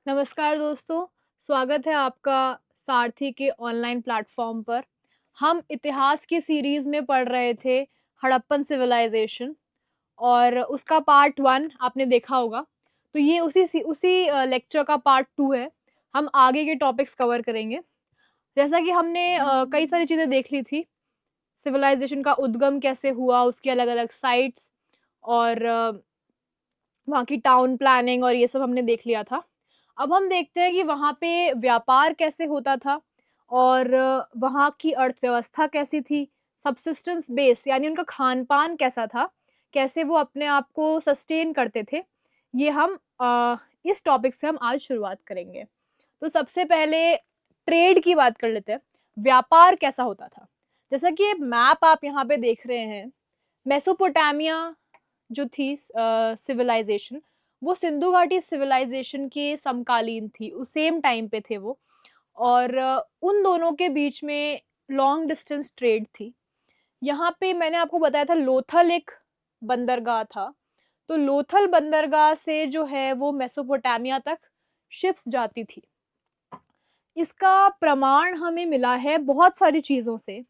नमस्कार दोस्तों, स्वागत है आपका सारथी के ऑनलाइन प्लेटफ़ॉर्म पर। हम इतिहास की सीरीज़ में पढ़ रहे थे हड़प्पन सिविलाइज़ेशन और उसका पार्ट 1 आपने देखा होगा। तो ये उसी लेक्चर का पार्ट 2 है। हम आगे के टॉपिक्स कवर करेंगे। जैसा कि हमने कई सारी चीज़ें देख ली थी, सिविलाइज़ेशन का उद्गम कैसे हुआ, उसकी अलग-अलग साइट्स और वहाँ की टाउन प्लानिंग और ये सब हमने देख लिया था। अब हम देखते हैं कि वहाँ पे व्यापार कैसे होता था और वहाँ की अर्थव्यवस्था कैसी थी, सब्सिस्टेंस बेस यानी उनका खान-पान कैसा था, कैसे वो अपने आप को सस्टेन करते थे, ये हम इस टॉपिक से हम आज शुरुआत करेंगे। तो सबसे पहले ट्रेड की बात कर लेते हैं, व्यापार कैसा होता था? जैसा कि ये मैप आप यहाँ पे देख रहे हैं, मेसोपोटामिया जो थी सिविलाइज़ेशन, वो सिंधु घाटी सिविलाइज़ेशन के समकालीन थी, उस सेम टाइम पे थे वो और उन दोनों के बीच में लॉन्ग डिस्टेंस ट्रेड थी। यहाँ पे मैंने आपको बताया था लोथल एक बंदरगाह था, तो लोथल बंदरगाह से जो है वो मेसोपोटामिया तक शिप्स जाती थी। इसका प्रमाण हमें मिला है बहुत सारी चीज़ों से।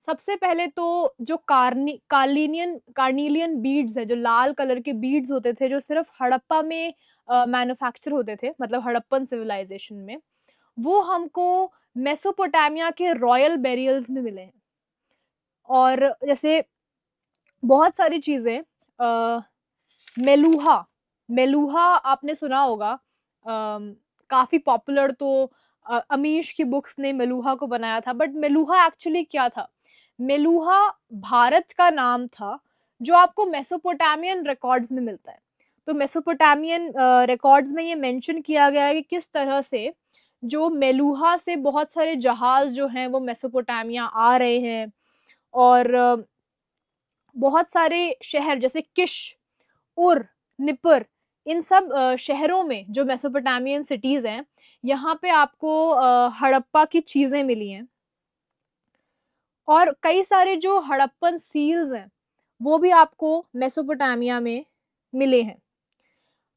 सबसे पहले तो जो कार्निलियन बीड्स है, जो लाल कलर के बीड्स होते थे, जो सिर्फ़ हड़प्पा में मैन्युफैक्चर होते थे, मतलब हड़प्पन सिविलाइज़ेशन में, वो हमको मेसोपोटामिया के रॉयल बेरियल्स में मिले हैं। और जैसे बहुत सारी चीज़ें मेलुहा, मेलुहा आपने सुना होगा काफ़ी पॉपुलर तो अमीश की बुक्स ने मेलुहा को बनाया था, बट मेलुहा एक्चुअली क्या था? मेलुहा भारत का नाम था, जो आपको मेसोपोटामियन रिकॉर्ड्स में मिलता है। तो मेसोपोटामियन रिकॉर्ड्स में ये मेंशन किया गया है कि किस तरह से जो मेलुहा से बहुत सारे जहाज़ जो हैं वो मेसोपोटामिया आ रहे हैं और बहुत सारे शहर जैसे किश, उर, निपर इन सब शहरों में जो मेसोपोटामियन सिटीज़ हैं, यहाँ पे आपको हड़प्पा की चीज़ें मिली हैं। और कई सारे जो हड़प्पन सील्स हैं, वो भी आपको मेसोपोटामिया में मिले हैं।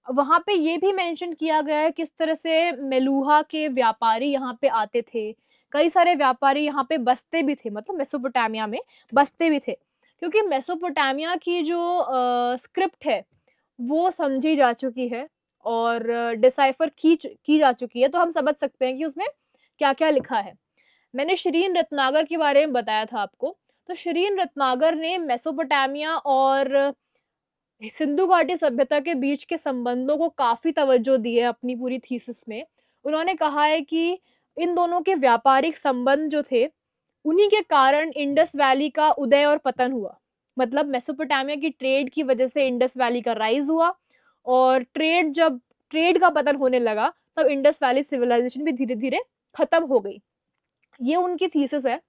वहाँ पे ये भी मेंशन किया गया है किस तरह से मेलुहा के व्यापारी यहाँ पे आते थे। कई सारे व्यापारी यहाँ पे बसते भी थे, मतलब मेसोपोटामिया में बसते भी थे। क्योंकि मेसोपोटामिया की जो स्क्रिप्ट है, वो समझी जा चुकी है और डिसाइफ़र की जा चुकी है, तो हम समझ सकते हैं कि उसमें क्या-क्या लिखा है। मैंने शिरीन रत्नागर के बारे में बताया था आपको, तो शिरीन रत्नागर ने मेसोपोटामिया और सिंधु घाटी सभ्यता के बीच के संबंधों को काफ़ी तवज्जो दी है अपनी पूरी थीसिस में। उन्होंने कहा है कि इन दोनों के व्यापारिक संबंध जो थे, उन्हीं के कारण इंडस वैली का उदय और पतन हुआ। मतलब मेसोपोटामिया की ट्रेड की वजह से इंडस वैली का राइज़ हुआ और जब ट्रेड का पतन होने लगा, तब इंडस वैली सिविलाइज़ेशन भी धीरे-धीरे खत्म हो गई। ये उनकी थीसिस है।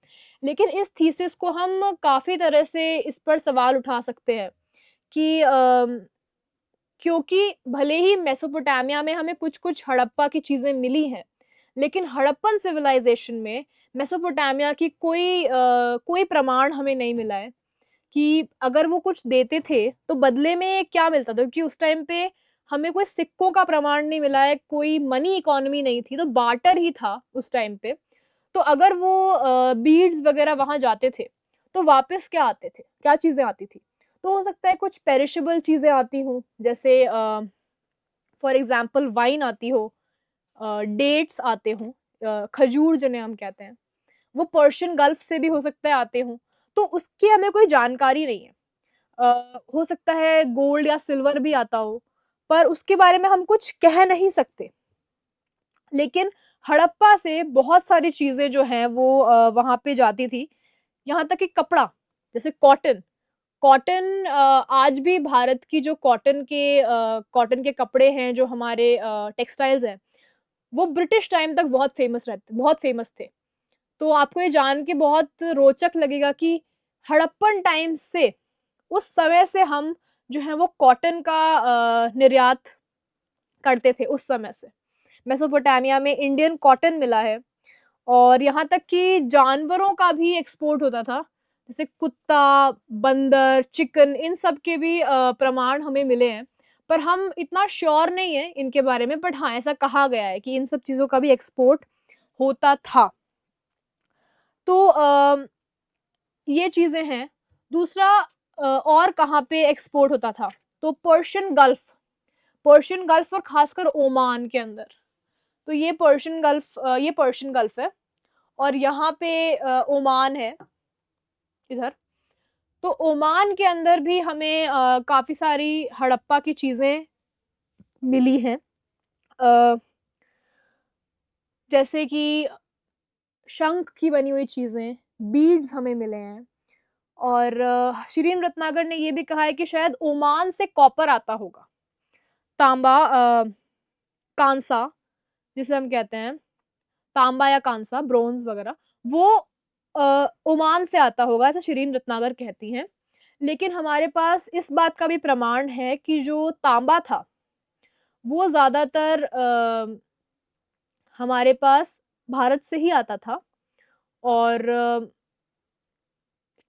लेकिन इस थीसिस को हम काफ़ी तरह से इस पर सवाल उठा सकते हैं कि क्योंकि भले ही मेसोपोटामिया में हमें कुछ-कुछ हड़प्पा की चीज़ें मिली हैं, लेकिन हड़प्पन सिविलाइज़ेशन में मेसोपोटामिया की कोई प्रमाण हमें नहीं मिला है कि अगर वो कुछ देते थे, तो बदले में क्या मिलता था? क्योंकि उस टाइम पे हमें कोई सिक्कों का प्रमाण नहीं मिला है, कोई मनी इकोनॉमी नहीं थी, तो बार्टर ही था उस टाइम पे। तो अगर वो बीड्स वगैरह वहाँ जाते थे, तो वापस क्या आते थे? क्या चीज़ें आती थी? तो हो सकता है कुछ पेरिशेबल चीज़ें आती हों, जैसे फॉर एग्ज़ाम्पल वाइन आती हो, डेट्स आते हों, खजूर जिन्हें हम कहते हैं, वो पर्शियन गल्फ से भी हो सकता है आते हों, तो उसकी हमें कोई जानकारी नहीं है। हो सकता है गोल्ड या सिल्वर भी आता हो, पर उसके बारे में हम कुछ कह नहीं सकते। लेकिन हड़प्पा से बहुत सारी चीज़ें जो हैं वो वहाँ पे जाती थी। यहाँ तक कि कपड़ा, जैसे कॉटन, आज भी भारत की जो कॉटन के कपड़े हैं, जो हमारे टेक्सटाइल्स हैं, वो ब्रिटिश टाइम तक बहुत फ़ेमस थे। तो आपको ये जान के बहुत रोचक लगेगा कि हड़प्पन टाइम से, उस समय से हम जो है वो कॉटन का निर्यात करते थे उस समय से। मेसोपोटामिया में इंडियन कॉटन मिला है और यहाँ तक कि जानवरों का भी एक्सपोर्ट होता था। जैसे कुत्ता, बंदर, चिकन इन सब के भी प्रमाण हमें मिले हैं। पर हम इतना श्योर नहीं है इनके बारे में, बट हाँ, ऐसा कहा गया है कि इन सब चीज़ों का भी एक्सपोर्ट होता था। तो ये चीज़ें हैं। दूसरा और कहाँ पे एक्सपोर्ट होता था? तो पर्शियन गल्फ और खासकर ओमान के अंदर। तो ये पर्शियन गल्फ है और यहाँ पे ओमान है इधर। तो ओमान के अंदर भी हमें काफ़ी सारी हड़प्पा की चीज़ें मिली हैं। अ, जैसे कि शंख की बनी हुई चीज़ें, बीड्स हमें मिले हैं और शिरीन रत्नाकर ने ये भी कहा है कि शायद ओमान से कॉपर आता होगा। तांबा कांसा जिसे हम कहते हैं, तांबा या कांसा, ब्रोंज़ वगैरह, वो ओमान से आता होगा, ऐसा शिरीन रत्नाकर कहती हैं। लेकिन हमारे पास इस बात का भी प्रमाण है कि जो तांबा था, वो ज़्यादातर हमारे पास भारत से ही आता था और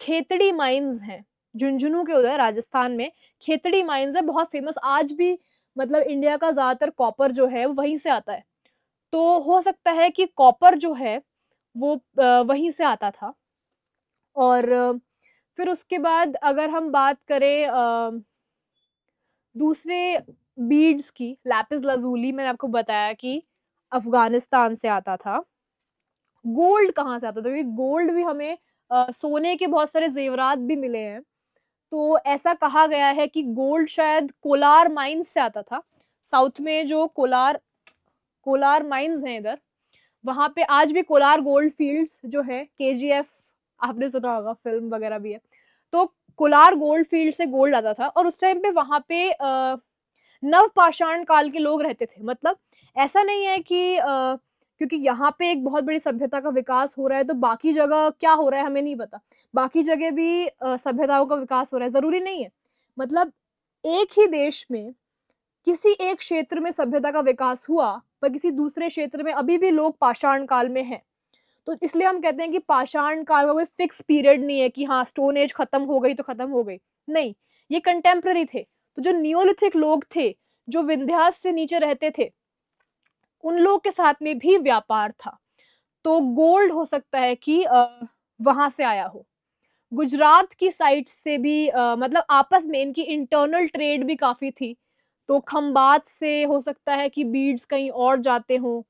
खेतड़ी माइन्स हैं, झुंझुनू के उधर राजस्थान में खेतड़ी माइन्स है, बहुत फेमस आज भी, मतलब इंडिया का ज़्यादातर कॉपर जो है, वो वहीं से आता है। तो हो सकता है कि कॉपर जो है, वो वहीं से आता था और फिर उसके बाद अगर हम बात करें दूसरे बीड्स की, लैपिस लाज़ूली मैंने आपको बताया कि अफ़गानिस्तान से आता था। गोल्ड कहाँ से आता था? क्योंकि गोल्ड भी हमें सोने के बहुत सारे ज़ेवरात भी मिले हैं। तो ऐसा कहा गया है कि गोल्ड शायद कोलार माइन्स से आता था। साउथ में जो कोलार कोलार माइन्स हैं इधर, वहाँ पे आज भी कोलार गोल्ड फील्ड्स जो है, केजीएफ आपने सुना होगा, फ़िल्म वगैरह भी है। तो कोलार गोल्ड फील्ड से गोल्ड आता था और उस टाइम पे वहाँ पे नवपाषाण काल के लोग रहते थे। मतलब ऐसा नहीं है कि क्योंकि यहाँ पे एक बहुत बड़ी सभ्यता का विकास हो रहा है, तो बाकी जगह क्या हो रहा है हमें नहीं पता। बाकी जगह भी सभ्यताओं का विकास हो रहा है, ज़रूरी नहीं है। मतलब एक ही देश में किसी एक क्षेत्र में सभ्यता का विकास हुआ, पर किसी दूसरे क्षेत्र में अभी भी लोग पाषाण काल में हैं। तो इसलिए हम कहते हैं कि पाषाण काल का कोई फिक्स पीरियड नहीं है कि हाँ, स्टोन एज खत्म हो गई तो खत्म हो गई। नहीं, ये कंटेम्पररी थे। तो जो नियोलिथिक लोग थे, जो विंध्यास से नीचे रहते थे, उन लोग के साथ में भी व्यापार था। तो गोल्ड हो सकता है कि वहाँ से आया हो। गुजरात की साइड से भी मतलब आपस में इनकी इंटरनल ट्रेड भी काफ़ी थी। तो खंबात से हो सकता है कि बीड्स कहीं और जाते हों।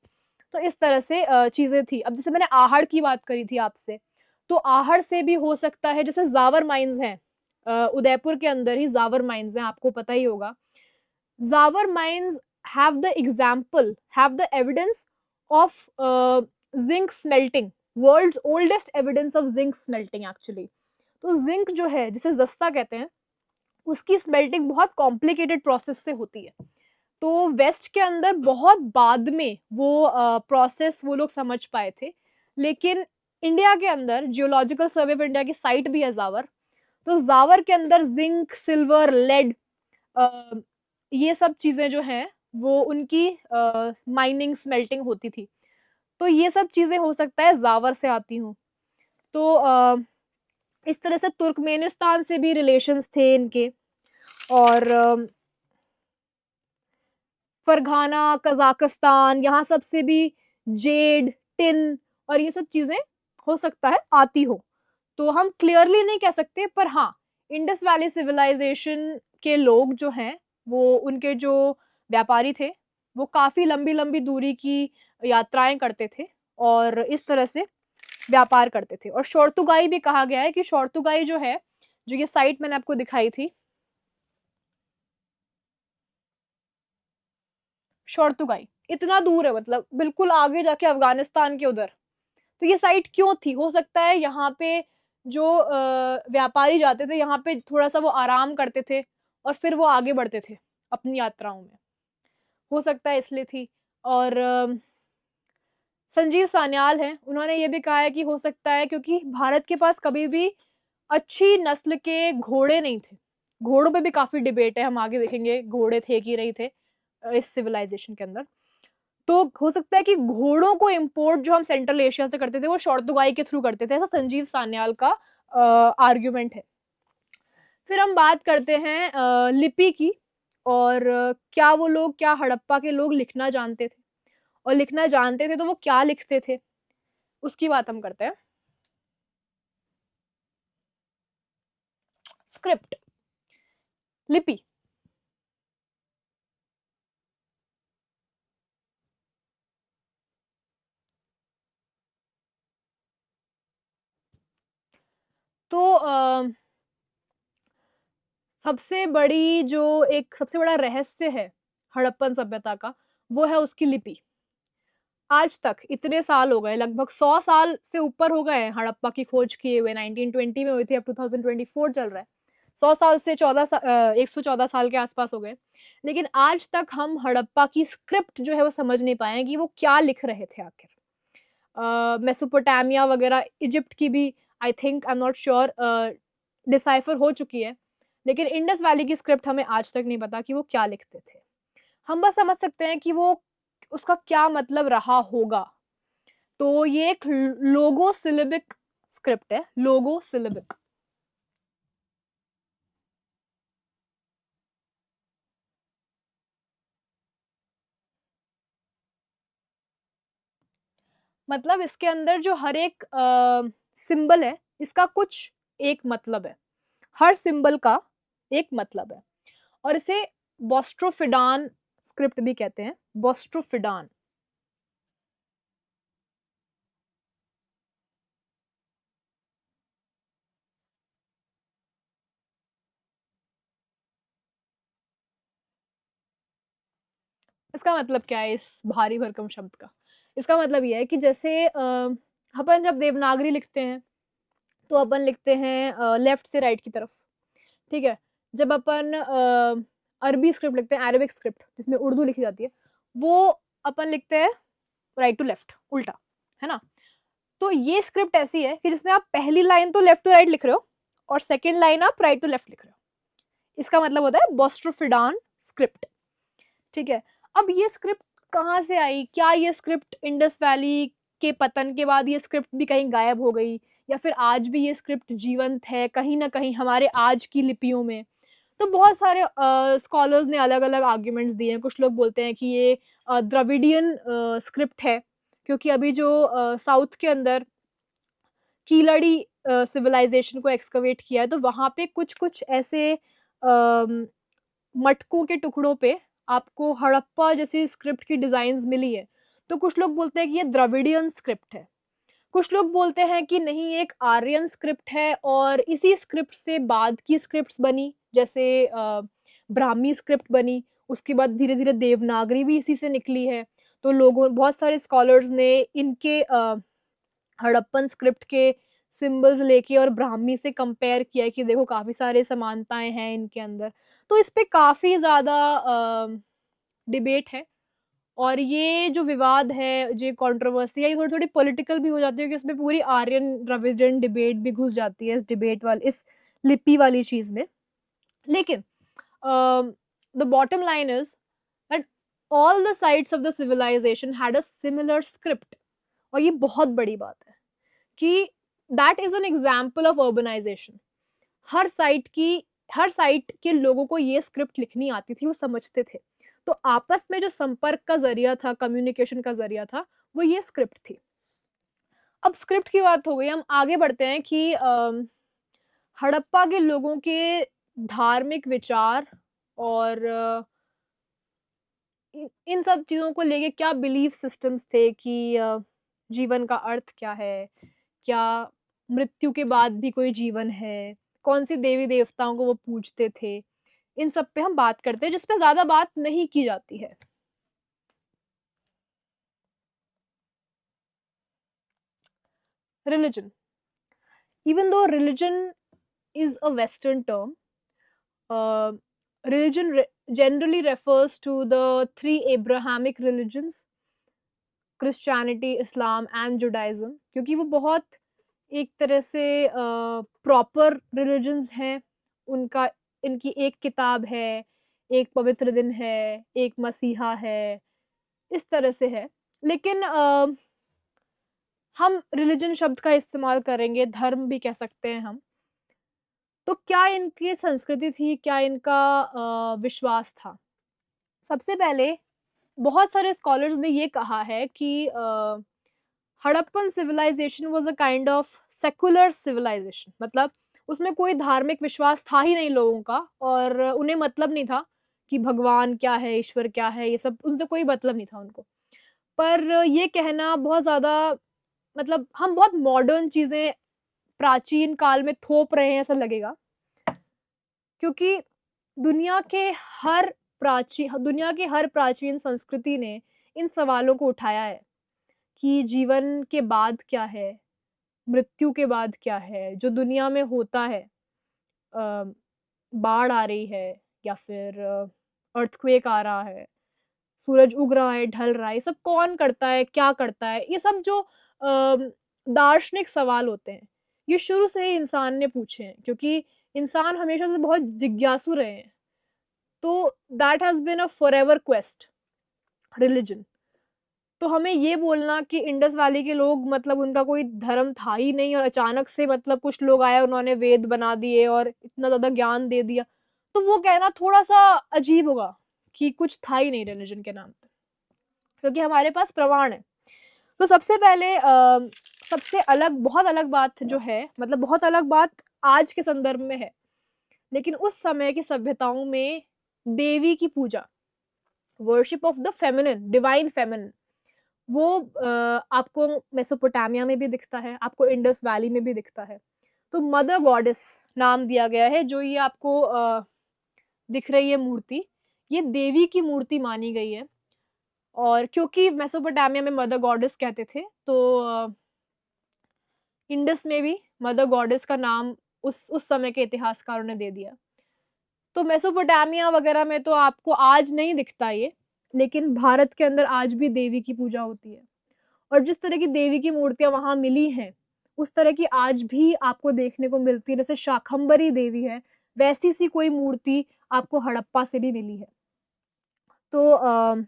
तो इस तरह से चीज़ें थी। अब जैसे मैंने आहड़ की बात करी थी आपसे, तो आहड़ से भी हो सकता है, जैसे ज़ावर माइन्स हैं उदयपुर के अंदर ही ज़ावर माइन्स हैं, आपको पता ही होगा। ज़ावर mines have the evidence of zinc smelting, world's oldest evidence of zinc smelting actually। तो ज़िंक जो है, जिसे ज़स्ता कहते हैं, उसकी स्मेल्टिंग बहुत कॉम्प्लिकेटेड प्रोसेस से होती है। तो वेस्ट के अंदर बहुत बाद में वो प्रोसेस वो लोग समझ पाए थे। लेकिन इंडिया के अंदर जियोलॉजिकल सर्वे ऑफ इंडिया की साइट भी है ज़ावर। तो ज़ावर के अंदर ज़िंक, सिल्वर, लेड अ, ये सब चीज़ें जो हैं, वो उनकी माइनिंग, स्मेल्टिंग होती थी। तो ये सब चीज़ें हो सकता है ज़ावर से आती हों। तो इस तरह से तुर्कमेनिस्तान से भी रिलेशंस थे इनके और फरघाना, कज़ाकिस्तान, यहाँ सब से भी जेड, टिन और ये सब चीज़ें हो सकता है आती हो। तो हम क्लियरली नहीं कह सकते, पर हाँ, इंडस वैली सिविलाइज़ेशन के लोग जो हैं, वो उनके जो व्यापारी थे, वो काफ़ी लंबी-लंबी दूरी की यात्राएँ करते थे और इस तरह से व्यापार करते थे। और शोर्तुगाई भी कहा गया है कि शोर्तुगाई जो है, जो ये साइट मैंने आपको दिखाई थी, शोर्तुगाई इतना दूर है, मतलब बिल्कुल आगे जाके अफ़गानिस्तान के उधर। तो ये साइट क्यों थी? हो सकता है यहाँ पे जो व्यापारी जाते थे, यहाँ पे थोड़ा-सा वो आराम करते थे और फिर वो आगे बढ़ते थे अपनी यात्राओं में। हो सकता है इसलिए थी। और संजीव सान्याल हैं, उन्होंने ये भी कहा है कि हो सकता है क्योंकि भारत के पास कभी भी अच्छी नस्ल के घोड़े नहीं थे। घोड़ों पे भी काफ़ी डिबेट है, हम आगे देखेंगे घोड़े थे कि नहीं थे इस सिविलाइज़ेशन के अंदर। तो हो सकता है कि घोड़ों को इम्पोर्ट जो हम सेंट्रल एशिया से करते थे, वो शोर्तुगाई के थ्रू करते थे, ऐसा संजीव सान्याल का आर्गुमेंट है। फिर हम बात करते हैं लिपि की और क्या वो लोग, क्या हड़प्पा के लोग लिखना जानते थे? और लिखना जानते थे तो वो क्या लिखते थे? उसकी बात हम करते हैं। स्क्रिप्ट, लिपि। तो सबसे बड़ा रहस्य है हड़प्पन सभ्यता का, वो है उसकी लिपि। आज तक इतने साल हो गए, लगभग 100 साल से ऊपर हो गए हैं हड़प्पा की खोज किए हुए, 1920 में हुई थी, अब 2024 चल रहा है। 100 साल से 114 साल के आसपास हो गए। लेकिन आज तक हम हड़प्पा की स्क्रिप्ट जो है वो समझ नहीं पाए हैं कि वो क्या लिख रहे थे आखिर। मेसोपोटामिया वगैरह, इजिप्ट की भी I think, I am not sure, decipher हो चुकी है। लेकिन इंडस वैली की स्क्रिप्ट हमें आज तक नहीं पता कि वो क्या लिखते थे। हम बस समझ सकते हैं कि वो उसका क्या मतलब रहा होगा। तो ये एक लोगो सिलेबिक स्क्रिप्ट है, लोगो सिलेबिक। मतलब इसके अंदर जो हर एक सिंबल है, इसका कुछ एक मतलब है। हर सिंबल का एक मतलब है और इसे बोस्ट्रोफिडान स्क्रिप्ट भी कहते हैं, बोस्ट्रोफिडान। इसका मतलब क्या है इस भारी भरकम शब्द का? इसका मतलब ये है कि जैसे अपन जब देवनागरी लिखते हैं, तो अपन लिखते हैं लेफ्ट से राइट की तरफ, ठीक है? जब अपन अरबी स्क्रिप्ट लिखते हैं, अरेबिक स्क्रिप्ट जिसमें उर्दू लिखी जाती है, वो अपन लिखते हैं राइट टू लेफ्ट, उल्टा, है ना? तो ये स्क्रिप्ट ऐसी है कि जिसमें आप पहली लाइन तो लेफ्ट टू राइट लिख रहे हो और सेकंड लाइन आप राइट टू लेफ्ट लिख रहे हो। इसका मतलब होता है बोस्ट्रोफिडान स्क्रिप्ट, ठीक है? अब ये स्क्रिप्ट कहाँ से आई? क्या ये स्क्रिप्ट इंडस वैली के पतन के बाद ये स्क्रिप्ट भी कहीं गायब हो गई, या फिर आज भी ये स्क्रिप्ट जीवंत है कहीं न कहीं हमारे आज की लिपियों में? तो बहुत सारे स्कॉलर्स ने अलग-अलग आर्ग्यूमेंट्स दिए हैं। कुछ लोग बोलते हैं कि ये द्रविडियन स्क्रिप्ट है, क्योंकि अभी जो साउथ के अंदर कीलड़ी सिविलाइज़ेशन को एक्सकवेट किया है, तो वहाँ पे कुछ-कुछ ऐसे मटकों के टुकड़ों पे आपको हड़प्पा जैसी स्क्रिप्ट की डिज़ाइन्स मिली है। तो कुछ लोग बोलते हैं कि ये द्रविडियन स्क्रिप्ट है। कुछ लोग बोलते हैं कि नहीं, ये एक आर्यन स्क्रिप्ट है और इसी स्क्रिप्ट से बाद की स्क्रिप्ट्स बनी, जैसे ब्राह्मी स्क्रिप्ट बनी, उसके बाद धीरे-धीरे देवनागरी भी इसी से निकली है। तो लोगों बहुत सारे स्कॉलर्स ने इनके हड़प्पन स्क्रिप्ट के सिंबल्स लेके और ब्राह्मी से कंपेयर किया है कि देखो काफ़ी सारे समानताएँ हैं इनके अंदर। तो इस पे काफ़ी ज़्यादा डिबेट है और ये जो विवाद है, जो कंट्रोवर्सी है, ये थोड़ी-थोड़ी पॉलिटिकल भी हो जाती है, क्योंकि उसमें पूरी आर्यन-द्रविडियन डिबेट भी घुस जाती है इस लिपि वाली चीज़ में। लेकिन the bottom line is that all the sites of the civilization had a similar script, और ये बहुत बड़ी बात है कि that is an example of urbanization. हर साइट की हर साइट के लोगों को ये स्क्रिप्ट लिखनी आती थी, वो समझते थे। तो आपस में जो संपर्क का ज़रिया था, कम्युनिकेशन का ज़रिया था, वो ये स्क्रिप्ट थी। अब स्क्रिप्ट की बात हो गई, हम आगे बढ़ते हैं कि हड़प्पा के लोगों के धार्मिक विचार और इन इन सब चीज़ों को लेके क्या बिलीफ सिस्टम्स थे कि जीवन का अर्थ क्या है? क्या मृत्यु के बाद भी कोई जीवन है? कौन-सी देवी-देवताओं को वो पूजते थे? इन सब पे हम बात करते हैं, जिस पे ज़्यादा बात नहीं की जाती है। Religion, even though religion is a western term, uh, religion generally refers to the three Abrahamic religions, Christianity, Islam and जुडाइज़्म, क्योंकि वो बहुत एक तरह से प्रॉपर रिलिजन्स हैं। उनका इनकी एक किताब है, एक पवित्र दिन है, एक मसीहा है, इस तरह से है। लेकिन हम रिलिजन शब्द का इस्तेमाल करेंगे, धर्म भी कह सकते हैं हम। तो क्या इनकी संस्कृति थी, क्या इनका विश्वास था? सबसे पहले बहुत सारे स्कॉलर्स ने ये कहा है कि Harappan civilisation was a kind of secular civilisation, मतलब उसमें कोई धार्मिक विश्वास था ही नहीं लोगों का, और उन्हें मतलब नहीं था कि भगवान क्या है, ईश्वर क्या है, ये सब उनसे कोई मतलब नहीं था उनको। पर ये कहना बहुत ज़्यादा, मतलब हम बहुत मॉडर्न चीज़ें प्राचीन काल में थोप रहे हैं ऐसा लगेगा, क्योंकि दुनिया के दुनिया की हर प्राचीन संस्कृति ने इन सवालों को उठाया है कि जीवन के बाद क्या है? मृत्यु के बाद क्या है? जो दुनिया में होता है, अ, बाढ़ आ रही है या फिर अर्थक्वेक आ रहा है, सूरज उग रहा है, ढल रहा है, ये सब कौन करता है, क्या करता है? ये सब जो दार्शनिक सवाल होते हैं, ये शुरू से ही इंसान ने पूछे हैं, क्योंकि इंसान हमेशा से बहुत जिज्ञासु रहे हैं। तो that has been a forever quest, religion. तो हमें ये बोलना कि इंडस वैली के लोग, मतलब उनका कोई धर्म था ही नहीं और अचानक से मतलब कुछ लोग आए, उन्होंने वेद बना दिए और इतना ज़्यादा ज्ञान दे दिया, तो वो कहना थोड़ा-सा अजीब होगा कि कुछ था ही नहीं रिलिजन के नाम पे, क्योंकि हमारे पास प्रमाण है। तो सबसे पहले सबसे अलग, बहुत अलग बात जो है, मतलब बहुत अलग बात आज के संदर्भ में है, लेकिन उस समय की सभ्यताओं में देवी की पूजा, worship of the feminine, divine feminine, वो आपको मेसोपोटामिया में भी दिखता है, आपको इंडस वैली में भी दिखता है। तो मदर गॉडेस नाम दिया गया है, जो ये आपको दिख रही है मूर्ति, ये देवी की मूर्ति मानी गई है। और क्योंकि मेसोपोटामिया में मदर गॉडेस कहते थे, तो इंडस में भी मदर गॉडेस का नाम उस समय के इतिहासकारों ने दे दिया। तो मेसोपोटामिया वगैरह में तो आपको आज नहीं दिखता ये, लेकिन भारत के अंदर आज भी देवी की पूजा होती है। और जिस तरह की देवी की मूर्तियाँ वहाँ मिली हैं, उस तरह की आज भी आपको देखने को मिलती है। जैसे शाकंभरी देवी है, वैसी सी कोई मूर्ति आपको हड़प्पा से भी मिली है। तो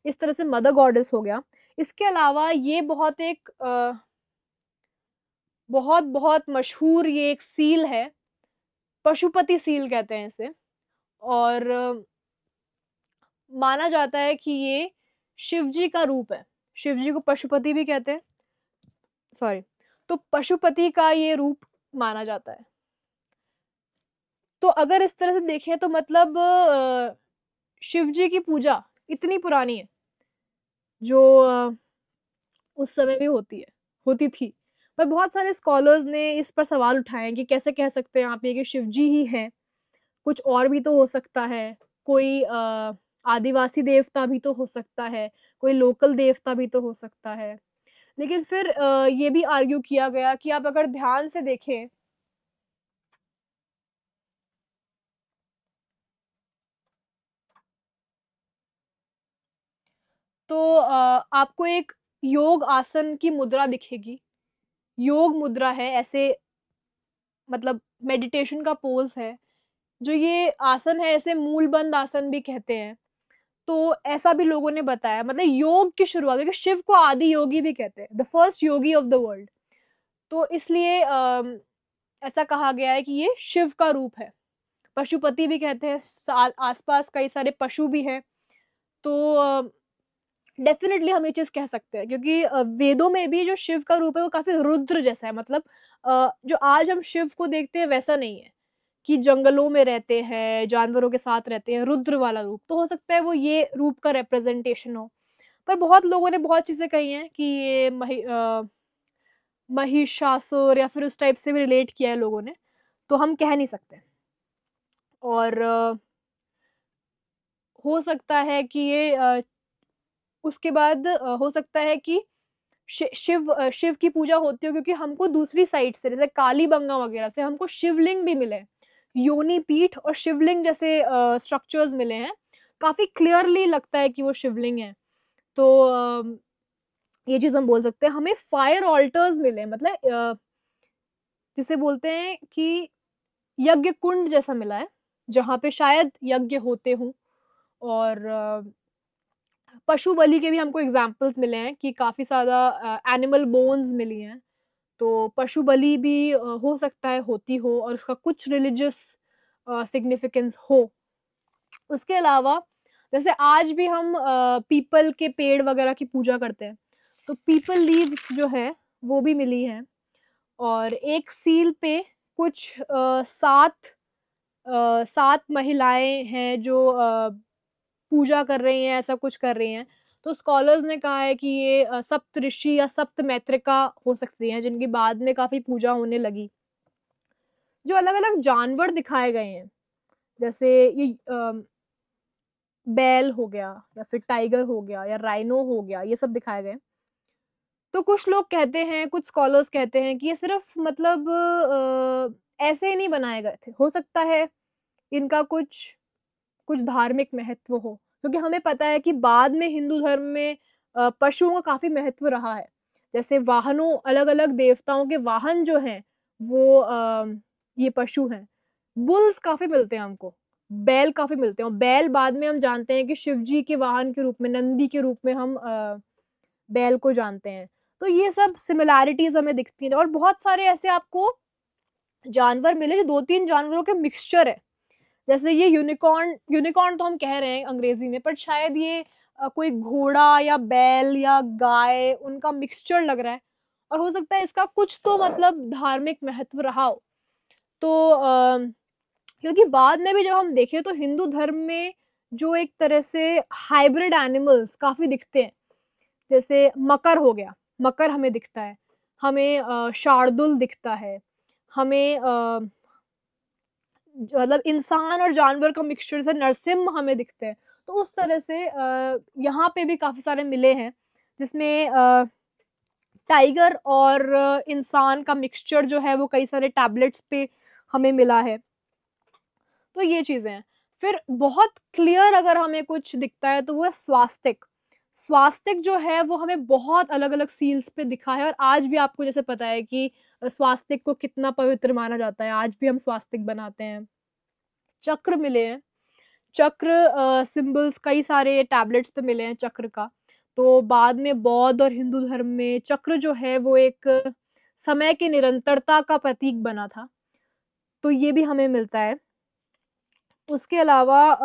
इस तरह से मदर गॉडेस हो गया। इसके अलावा ये बहुत मशहूर ये एक सील है, पशुपति सील कहते हैं इसे, और माना जाता है कि ये शिव जी का रूप है। शिव जी को पशुपति भी कहते हैं, सॉरी, तो पशुपति का ये रूप माना जाता है। तो अगर इस तरह से देखें तो मतलब शिव जी की पूजा इतनी पुरानी है, जो उस समय भी होती थी। पर बहुत सारे स्कॉलर्स ने इस पर सवाल उठाए हैं कि कैसे कह सकते हैं आप ये कि शिव जी ही हैं, कुछ और भी तो हो सकता है, कोई आदिवासी देवता भी तो हो सकता है, कोई लोकल देवता भी तो हो सकता है। लेकिन फिर ये भी आर्ग्यू किया गया कि आप अगर ध्यान से देखें, तो आपको एक योग आसन की मुद्रा दिखेगी। योग मुद्रा है, ऐसे मतलब मेडिटेशन का पोज़ है। जो ये आसन है, इसे मूलबंध आसन भी कहते हैं। तो ऐसा भी लोगों ने बताया, मतलब योग की शुरुआत, क्योंकि शिव को आदि योगी भी कहते हैं, the first Yogi of the world. तो इसलिए ऐसा कहा गया है कि ये शिव का रूप है। पशुपति भी कहते हैं, आस-पास कई सारे पशु भी हैं। तो डेफ़िनेटली हम ये चीज़ कह सकते हैं, क्योंकि वेदों में भी जो शिव का रूप है वो काफ़ी रुद्र जैसा है, मतलब जो आज हम शिव को देखते हैं वैसा नहीं है, कि जंगलों में रहते हैं, जानवरों के साथ रहते हैं, रुद्र वाला रूप। तो हो सकता है वो ये रूप का रिप्रेज़ेंटेशन हो। पर बहुत लोगों ने बहुत चीज़ें कही हैं कि ये महिषासुर या फिर उस टाइप से भी रिलेट किया है लोगों ने, तो हम कह नहीं सकते। और हो सकता है कि ये उसके बाद हो सकता है कि शिव की पूजा होती हो, क्योंकि हमको दूसरी साइड से, जैसे कालीबंगा वगैरह से हमको शिवलिंग भी मिले हैं। योनि पीठ और शिवलिंग जैसे स्ट्रक्चर्स मिले हैं। काफ़ी क्लियरली लगता है कि वो शिवलिंग है। तो ये चीज़ हम बोल सकते हैं। हमें फायर ऑल्टर्स मिले हैं, मतलब जिसे बोलते हैं कि यज्ञ कुंड जैसा मिला है, जहाँ पे शायद यज्ञ होते हों। और पशु बलि के भी हमको एग्ज़ाम्पल्स मिले हैं कि काफ़ी ज़्यादा एनिमल बोन्स मिली हैं। तो पशु बलि भी हो सकता है होती हो और उसका कुछ रिलिजियस सिग्निफिकेंस हो। उसके अलावा जैसे आज भी हम पीपल के पेड़ वगैरह की पूजा करते हैं, तो पीपल लीव्स जो है वो भी मिली हैं और एक सील पे कुछ 7 महिलाएँ हैं जो पूजा कर रही हैं, ऐसा कुछ कर रही हैं। तो स्कॉलर्स ने कहा है कि ये सप्तऋषि या सप्त मैत्रिका हो सकती हैं, जिनकी बाद में काफ़ी पूजा होने लगी। जो अलग-अलग जानवर दिखाए गए हैं, जैसे ये बैल हो गया या फिर टाइगर हो गया या राइनो हो गया, ये सब दिखाए गए। तो कुछ लोग कहते हैं, कुछ स्कॉलर्स कहते हैं कि ये सिर्फ़ मतलब ऐसे ही नहीं बनाए गए थे। हो सकता है इनका कुछ कुछ धार्मिक महत्व हो, क्योंकि हमें पता है कि बाद में हिंदू धर्म में पशुओं का काफ़ी महत्व रहा है। जैसे वाहनों अलग-अलग देवताओं के वाहन जो हैं, वो ये पशु हैं। बुल्स काफ़ी मिलते हैं हमको, बैल काफ़ी मिलते हैं और बैल बाद में हम जानते हैं कि शिव जी के वाहन के रूप में, नंदी के रूप में हम बैल को जानते हैं। तो ये सब सिमिलैरिटीज़ हमें दिखती हैं और बहुत सारे ऐसे आपको जानवर मिले जो 2-3 जानवरों के मिक्सचर है। जैसे ये यूनिकॉर्न यूनिकॉर्न तो हम कह रहे हैं अंग्रेज़ी में, पर शायद ये कोई घोड़ा या बैल या गाय उनका मिक्सचर लग रहा है और हो सकता है इसका कुछ तो मतलब धार्मिक महत्व रहा हो। तो क्योंकि बाद में भी जब हम देखें तो हिंदू धर्म में जो एक तरह से हाइब्रिड एनिमल्स काफ़ी दिखते हैं। जैसे मकर हो गया, मकर हमें दिखता है, हमें शार्दुल दिखता है, हमें मतलब इंसान और जानवर का मिक्सचर से नरसिम्हा हमें दिखते हैं। तो उस तरह से यहाँ पे भी काफ़ी सारे मिले हैं, जिसमें टाइगर और इंसान का मिक्सचर जो है वो कई सारे टैबलेट्स पे हमें मिला है। तो ये चीज़ें हैं। फिर बहुत क्लियर अगर हमें कुछ दिखता है तो वो है स्वास्तिक। स्वास्तिक जो है वो हमें बहुत अलग-अलग सील्स पे दिखा है और आज भी आपको जैसे पता है कि स्वास्तिक को कितना पवित्र माना जाता है, आज भी हम स्वास्तिक बनाते हैं। चक्र मिले हैं, चक्र सिम्बल्स कई सारे टैबलेट्स पे मिले हैं चक्र का। तो बाद में बौद्ध और हिंदू धर्म में चक्र जो है वो एक समय की निरंतरता का प्रतीक बना था। तो ये भी हमें मिलता है। उसके अलावा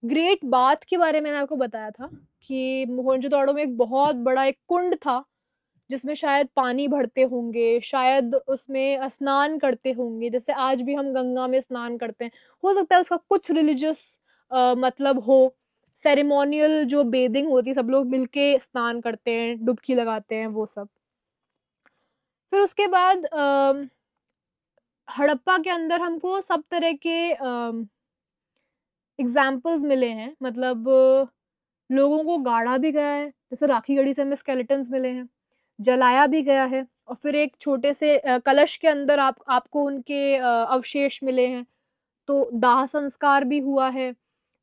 ग्रेट बाथ के बारे में मैंने आपको बताया था कि मोहनजोदड़ो में एक बहुत बड़ा एक कुंड था, जिसमें शायद पानी भरते होंगे, शायद उसमें स्नान करते होंगे, जैसे आज भी हम गंगा में स्नान करते हैं। हो सकता है उसका कुछ रिलिजियस मतलब हो, सेरेमोनियल जो बेथिंग होती है, सब लोग मिलके स्नान करते हैं, डुबकी लगाते हैं, वो सब। फिर उसके बाद हड़प्पा के अंदर हमको सब तरह के एग्ज़ाम्पल्स मिले हैं, मतलब लोगों को गाड़ा भी गया है, जैसे राखी गढ़ी से हमें स्केलेटन्स मिले हैं, जलाया भी गया है और फिर एक छोटे से कलश के अंदर आपको उनके अवशेष मिले हैं, तो दाह संस्कार भी हुआ है,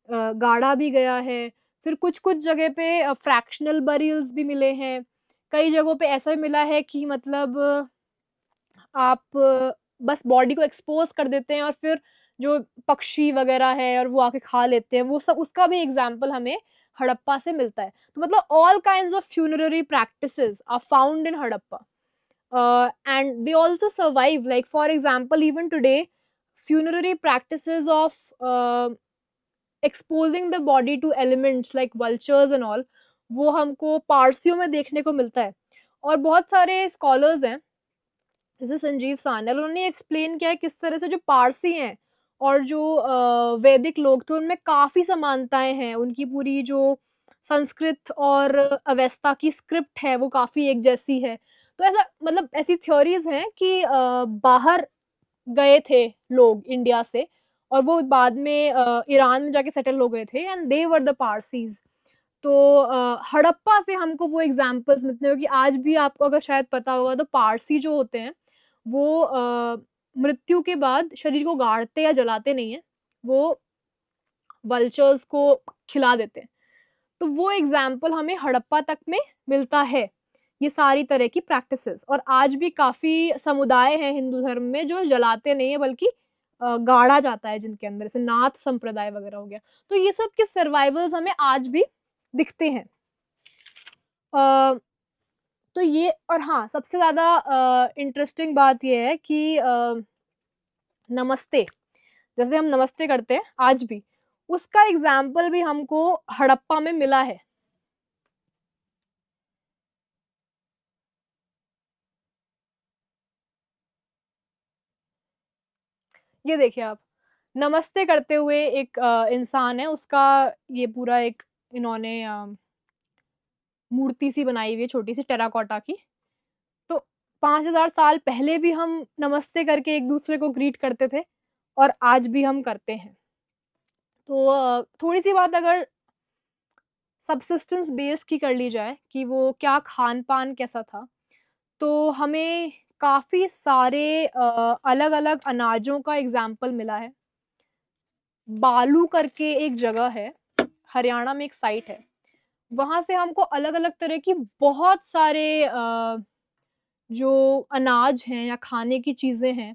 गाड़ा भी गया है, फिर कुछ-कुछ जगह पे फ्रैक्शनल बरियल्स भी मिले हैं, कई जगहों पे ऐसा भी मिला है कि मतलब आप बस बॉडी को एक्सपोज़ कर देते हैं और फिर जो पक्षी वगैरह है और वो आके खा लेते हैं, वो सब उसका भी एग्ज़ाम्पल हमें हड़प्पा से मिलता है। तो मतलब all kinds of funerary practices are found in Harappa and they also survive like for example even today funerary practices of exposing the body to elements like vultures and all वो हमको पारसियों में देखने को मिलता है और बहुत सारे स्कॉलर्स हैं जैसे संजीव सान्याल उन्होंने एक्सप्लेन किया है किस तरह से जो पारसी हैं और जो वैदिक लोग थे उनमें काफ़ी समानताएँ हैं। उनकी पूरी जो संस्कृत और अवेस्ता की स्क्रिप्ट है वो काफ़ी एक जैसी है। तो ऐसा मतलब ऐसी थ्योरीज़ हैं कि बाहर गए थे लोग इंडिया से और वो बाद में ईरान में जाके सेटल हो गए थे एंड दे वर द पारसीज़। तो हड़प्पा से हमको वो एग्ज़ाम्पल्स मिलते हैं कि आज भी आपको अगर शायद पता होगा तो पारसी जो होते हैं वो मृत्यु के बाद शरीर को गाड़ते या जलाते नहीं हैं, वो वल्चर्स को खिला देते हैं। तो वो एग्ज़ाम्पल हमें हड़प्पा तक में मिलता है, ये सारी तरह की प्रैक्टिसेज़ और आज भी काफ़ी समुदाय हैं हिंदू धर्म में जो जलाते नहीं हैं बल्कि गाड़ा जाता है जिनके अंदर, जैसे नाथ संप्रदाय वगैरह हो गया। तो ये सब के सर्वाइवल्स हमें आज भी दिखते हैं। अ, तो ये और हाँ, सबसे ज़्यादा इंटरेस्टिंग बात ये है कि नमस्ते, जैसे हम नमस्ते करते हैं आज भी, उसका एग्ज़ाम्पल भी हमको हड़प्पा में मिला है। ये देखिए आप, नमस्ते करते हुए एक इंसान है, उसका ये पूरा एक इन्होंने मूर्ति सी बनाई हुई है छोटी-सी टेराकोटा की। तो 5000 साल पहले भी हम नमस्ते करके एक-दूसरे को ग्रीट करते थे और आज भी हम करते हैं। तो थोड़ी-सी बात अगर सब्सिस्टेंस बेस की कर ली जाए कि वो क्या खान-पान कैसा था, तो हमें काफ़ी सारे अलग-अलग अनाजों का एग्ज़ाम्पल मिला है। बालू करके एक जगह है, हरियाणा में एक साइट है। वहाँ से हमको अलग-अलग तरह की बहुत सारे जो अनाज हैं या खाने की चीज़ें हैं,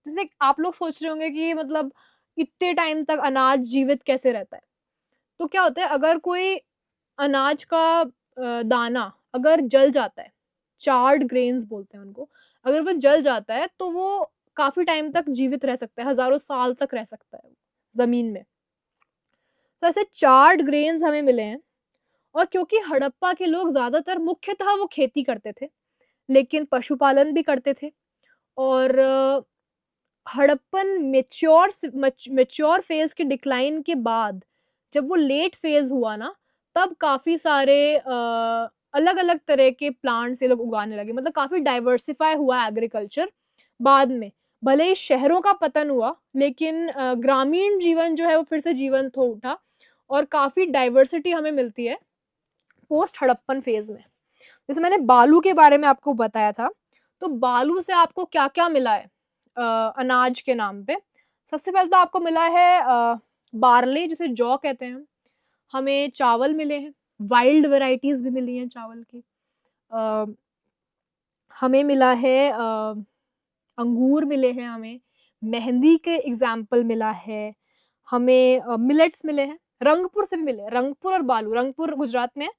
जैसे आप लोग सोच रहे होंगे कि मतलब इतने टाइम तक अनाज जीवित कैसे रहता है? तो क्या होता है अगर कोई अनाज का दाना अगर जल जाता है, चार्ड ग्रेन्स बोलते हैं उनको, अगर वो जल जाता है तो वो काफ़ी टाइम तक जीवित रह सकता है, हज़ारों साल तक रह सकता है, ज़मीन में। तो ऐसे चार्ड ग्रेन्स हमें मिले हैं और क्योंकि हड़प्पा के लोग ज़्यादातर मुख्यतः वो खेती करते थे, लेकिन पशुपालन भी करते थे और हड़प्पन मैच्योर फ़ेज़ के डिक्लाइन के बाद, जब वो लेट फ़ेज़ हुआ ना, तब काफ़ी सारे अलग-अलग तरह के प्लांट्स ये लोग उगाने लगे। मतलब काफ़ी डाइवर्सिफ़ाई हुआ एग्रीकल्चर बाद में। भले ही शहरों का पतन हुआ, लेकिन ग्रामीण जीवन जो है वो फिर से जीवंत हो उठा और काफ़ी डाइवर्सिटी हमें मिलती है पोस्ट हड़प्पन फ़ेज़ में। जैसे मैंने बालू के बारे में आपको बताया था, तो बालू से आपको क्या-क्या मिला है अनाज के नाम पे। सबसे पहले तो आपको मिला है बार्ले जिसे जौ कहते हैं हम, हमें चावल मिले हैं, वाइल्ड वैराइटीज़ भी मिली हैं चावल की। अ, हमें मिला है अंगूर मिले हैं हमें, मेहंदी के एग्ज़ाम्पल मिला है, हमें मिलेट्स मिले हैं, रंगपुर से भी मिले हैं, रंगपुर और बालू, रंगपुर गुजरात में है।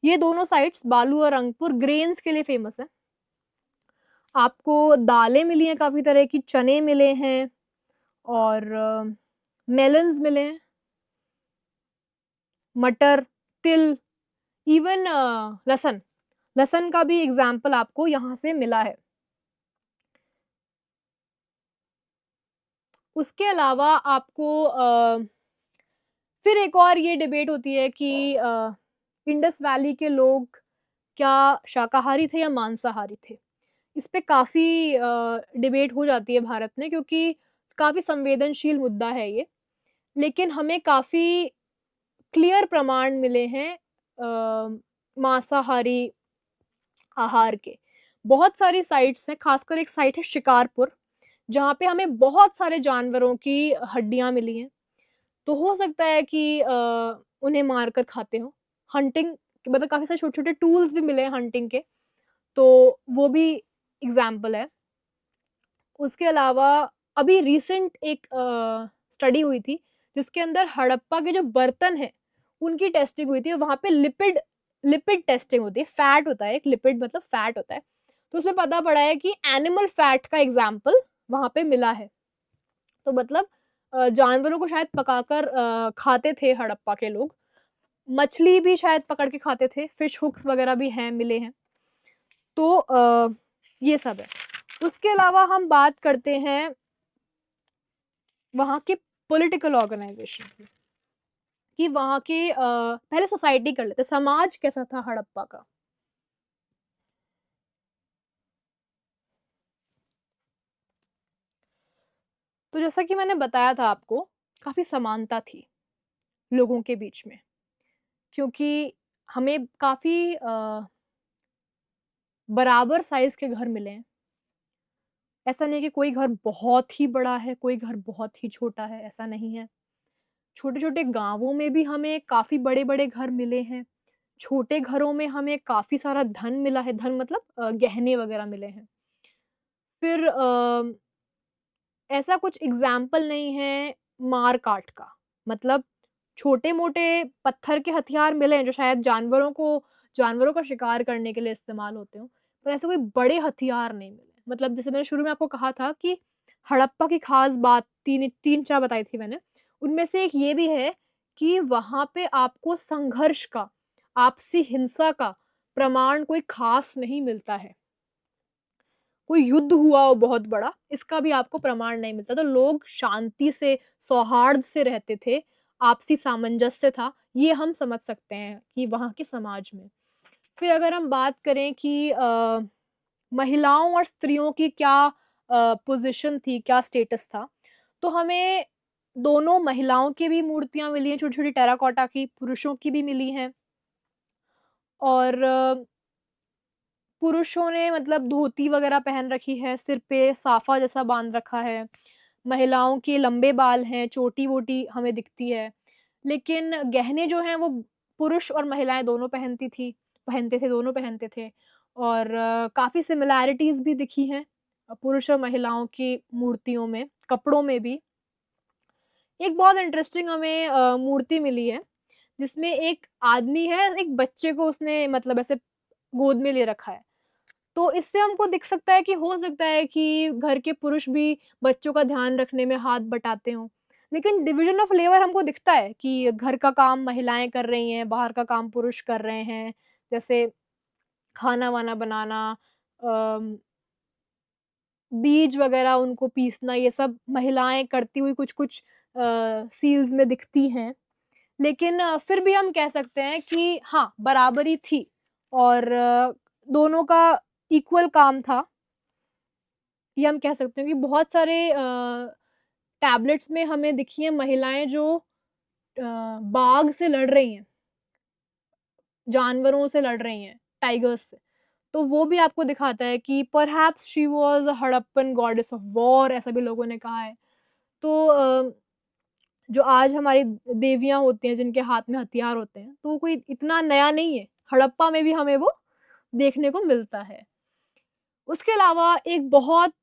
ये दोनों साइट्स बालू और रंगपुर ग्रेन्स के लिए फ़ेमस हैं। आपको दालें मिली हैं काफ़ी तरह की, चने मिले हैं और मेलन्स मिले हैं, मटर, तिल, इवन लहसुन। लहसुन का भी एग्ज़ाम्पल आपको यहाँ से मिला है। उसके अलावा आपको फिर एक और ये डिबेट होती है कि इंडस वैली के लोग क्या शाकाहारी थे या मांसाहारी थे? इस पे काफ़ी डिबेट हो जाती है भारत में क्योंकि काफ़ी संवेदनशील मुद्दा है ये। लेकिन हमें काफ़ी क्लियर प्रमाण मिले हैं मांसाहारी आहार के। बहुत सारी साइट्स हैं, खासकर एक साइट है शिकारपुर, जहाँ पे हमें बहुत सारे जानवरों की हड्डियाँ मिली हैं। तो हो सकता है कि उन्हें मार कर खाते हों। हंटिंग मतलब काफ़ी सारे छोटे-छोटे टूल्स भी मिले हैं हंटिंग के, तो वो भी एग्ज़ाम्पल है। उसके अलावा अभी रिसेंट एक स्टडी हुई थी, जिसके अंदर हड़प्पा के जो बर्तन हैं, उनकी टेस्टिंग हुई थी और वहाँ पे लिपिड लिपिड टेस्टिंग होती है, फैट होता है एक लिपिड मतलब फैट होता है। तो उसमें पता पड़ा है कि एनिमल फैट का एग्ज़ाम्पल वहाँ पे मिला है। तो मतलब जानवरों को शायद पकाकर खाते थे हड़प्पा के लोग। मछली भी शायद पकड़ के खाते थे, फिश हुक्स वगैरह भी हैं, मिले हैं। तो ये सब है। उसके अलावा हम बात करते हैं वहाँ के पॉलिटिकल ऑर्गनाइज़ेशन की, कि वहाँ के पहले सोसाइटी कर लेते हैं, समाज कैसा था हड़प्पा का? तो जैसा कि मैंने बताया था आपको, काफ़ी समानता थी लोगों के बीच में, क्योंकि हमें काफ़ी बराबर साइज़ के घर मिले हैं। ऐसा नहीं है कि कोई घर बहुत ही बड़ा है, कोई घर बहुत ही छोटा है, ऐसा नहीं है। छोटे-छोटे गाँवों में भी हमें काफ़ी बड़े-बड़े घर मिले हैं। छोटे घरों में हमें काफ़ी सारा धन मिला है, धन मतलब गहने वग़ैरह मिले हैं। फिर ऐसा कुछ एग्ज़ाम्पल नहीं है मार-काट का, मतलब छोटे-मोटे पत्थर के हथियार मिले हैं जो शायद जानवरों का शिकार करने के लिए इस्तेमाल होते हों। पर ऐसे कोई बड़े हथियार नहीं मिले। मतलब जैसे मैंने शुरू में आपको कहा था कि हड़प्पा की ख़ास बात 3-4 बताई थी मैंने, उनमें से एक ये भी है कि वहाँ पे आपको संघर्ष का, आपसी हिंसा का प्रमाण कोई ख़ास नहीं मिलता है। कोई युद्ध हुआ हो बहुत बड़ा, इसका भी आपको प्रमाण नहीं मिलता। तो लोग शांति से, सौहार्द से रहते थे, आपसी सामंजस्य था, ये हम समझ सकते हैं कि वहाँ के समाज में। फिर अगर हम बात करें कि महिलाओं और स्त्रियों की क्या पोज़ीशन थी, क्या स्टेटस था, तो हमें दोनों महिलाओं की भी मूर्तियाँ मिली हैं छोटी-छोटी टेराकोटा की, पुरुषों की भी मिली हैं और पुरुषों ने मतलब धोती वगैरह पहन रखी है, सिर पे साफ़ा जैसा बाँध रखा है। महिलाओं के लंबे बाल हैं, चोटी-वोटी हमें दिखती है। लेकिन गहने जो हैं वो पुरुष और महिलाएँ दोनों पहनते थे, दोनों पहनते थे और काफ़ी सिमिलैरिटीज़ भी दिखी हैं पुरुष और महिलाओं की मूर्तियों में, कपड़ों में भी। एक बहुत इंटरेस्टिंग हमें मूर्ति मिली है, जिसमें एक आदमी है, एक बच्चे को उसने मतलब ऐसे गोद में ले रखा है। तो इससे हमको दिख सकता है कि हो सकता है कि घर के पुरुष भी बच्चों का ध्यान रखने में हाथ बटाते हों। लेकिन डिवीज़न ऑफ लेबर हमको दिखता है कि घर का काम महिलाएँ कर रही हैं, बाहर का काम पुरुष कर रहे हैं। जैसे खाना-वाना बनाना अम, बीज वग़ैरह उनको पीसना, ये सब महिलाएँ करती हुई कुछ-कुछ सील्स में दिखती हैं। लेकिन फिर भी हम कह सकते हैं कि हाँ, बराबरी थी और दोनों का इक्वल काम था। ये हम कह सकते हैं कि बहुत सारे टैबलेट्स में हमें दिखी हैं महिलाएँ जो बाघ से लड़ रही हैं, जानवरों से लड़ रही हैं, टाइगर्स से। तो वो भी आपको दिखाता है कि perhaps she was a Harappan goddess of war ऐसा भी लोगों ने कहा है। तो जो आज हमारी देवियाँ होती हैं, जिनके हाथ में हथियार होते हैं, तो वो कोई इतना नया नहीं है। हड़प्पा में भी हमें वो देखने को मिलता है। उसके अलावा एक बहुत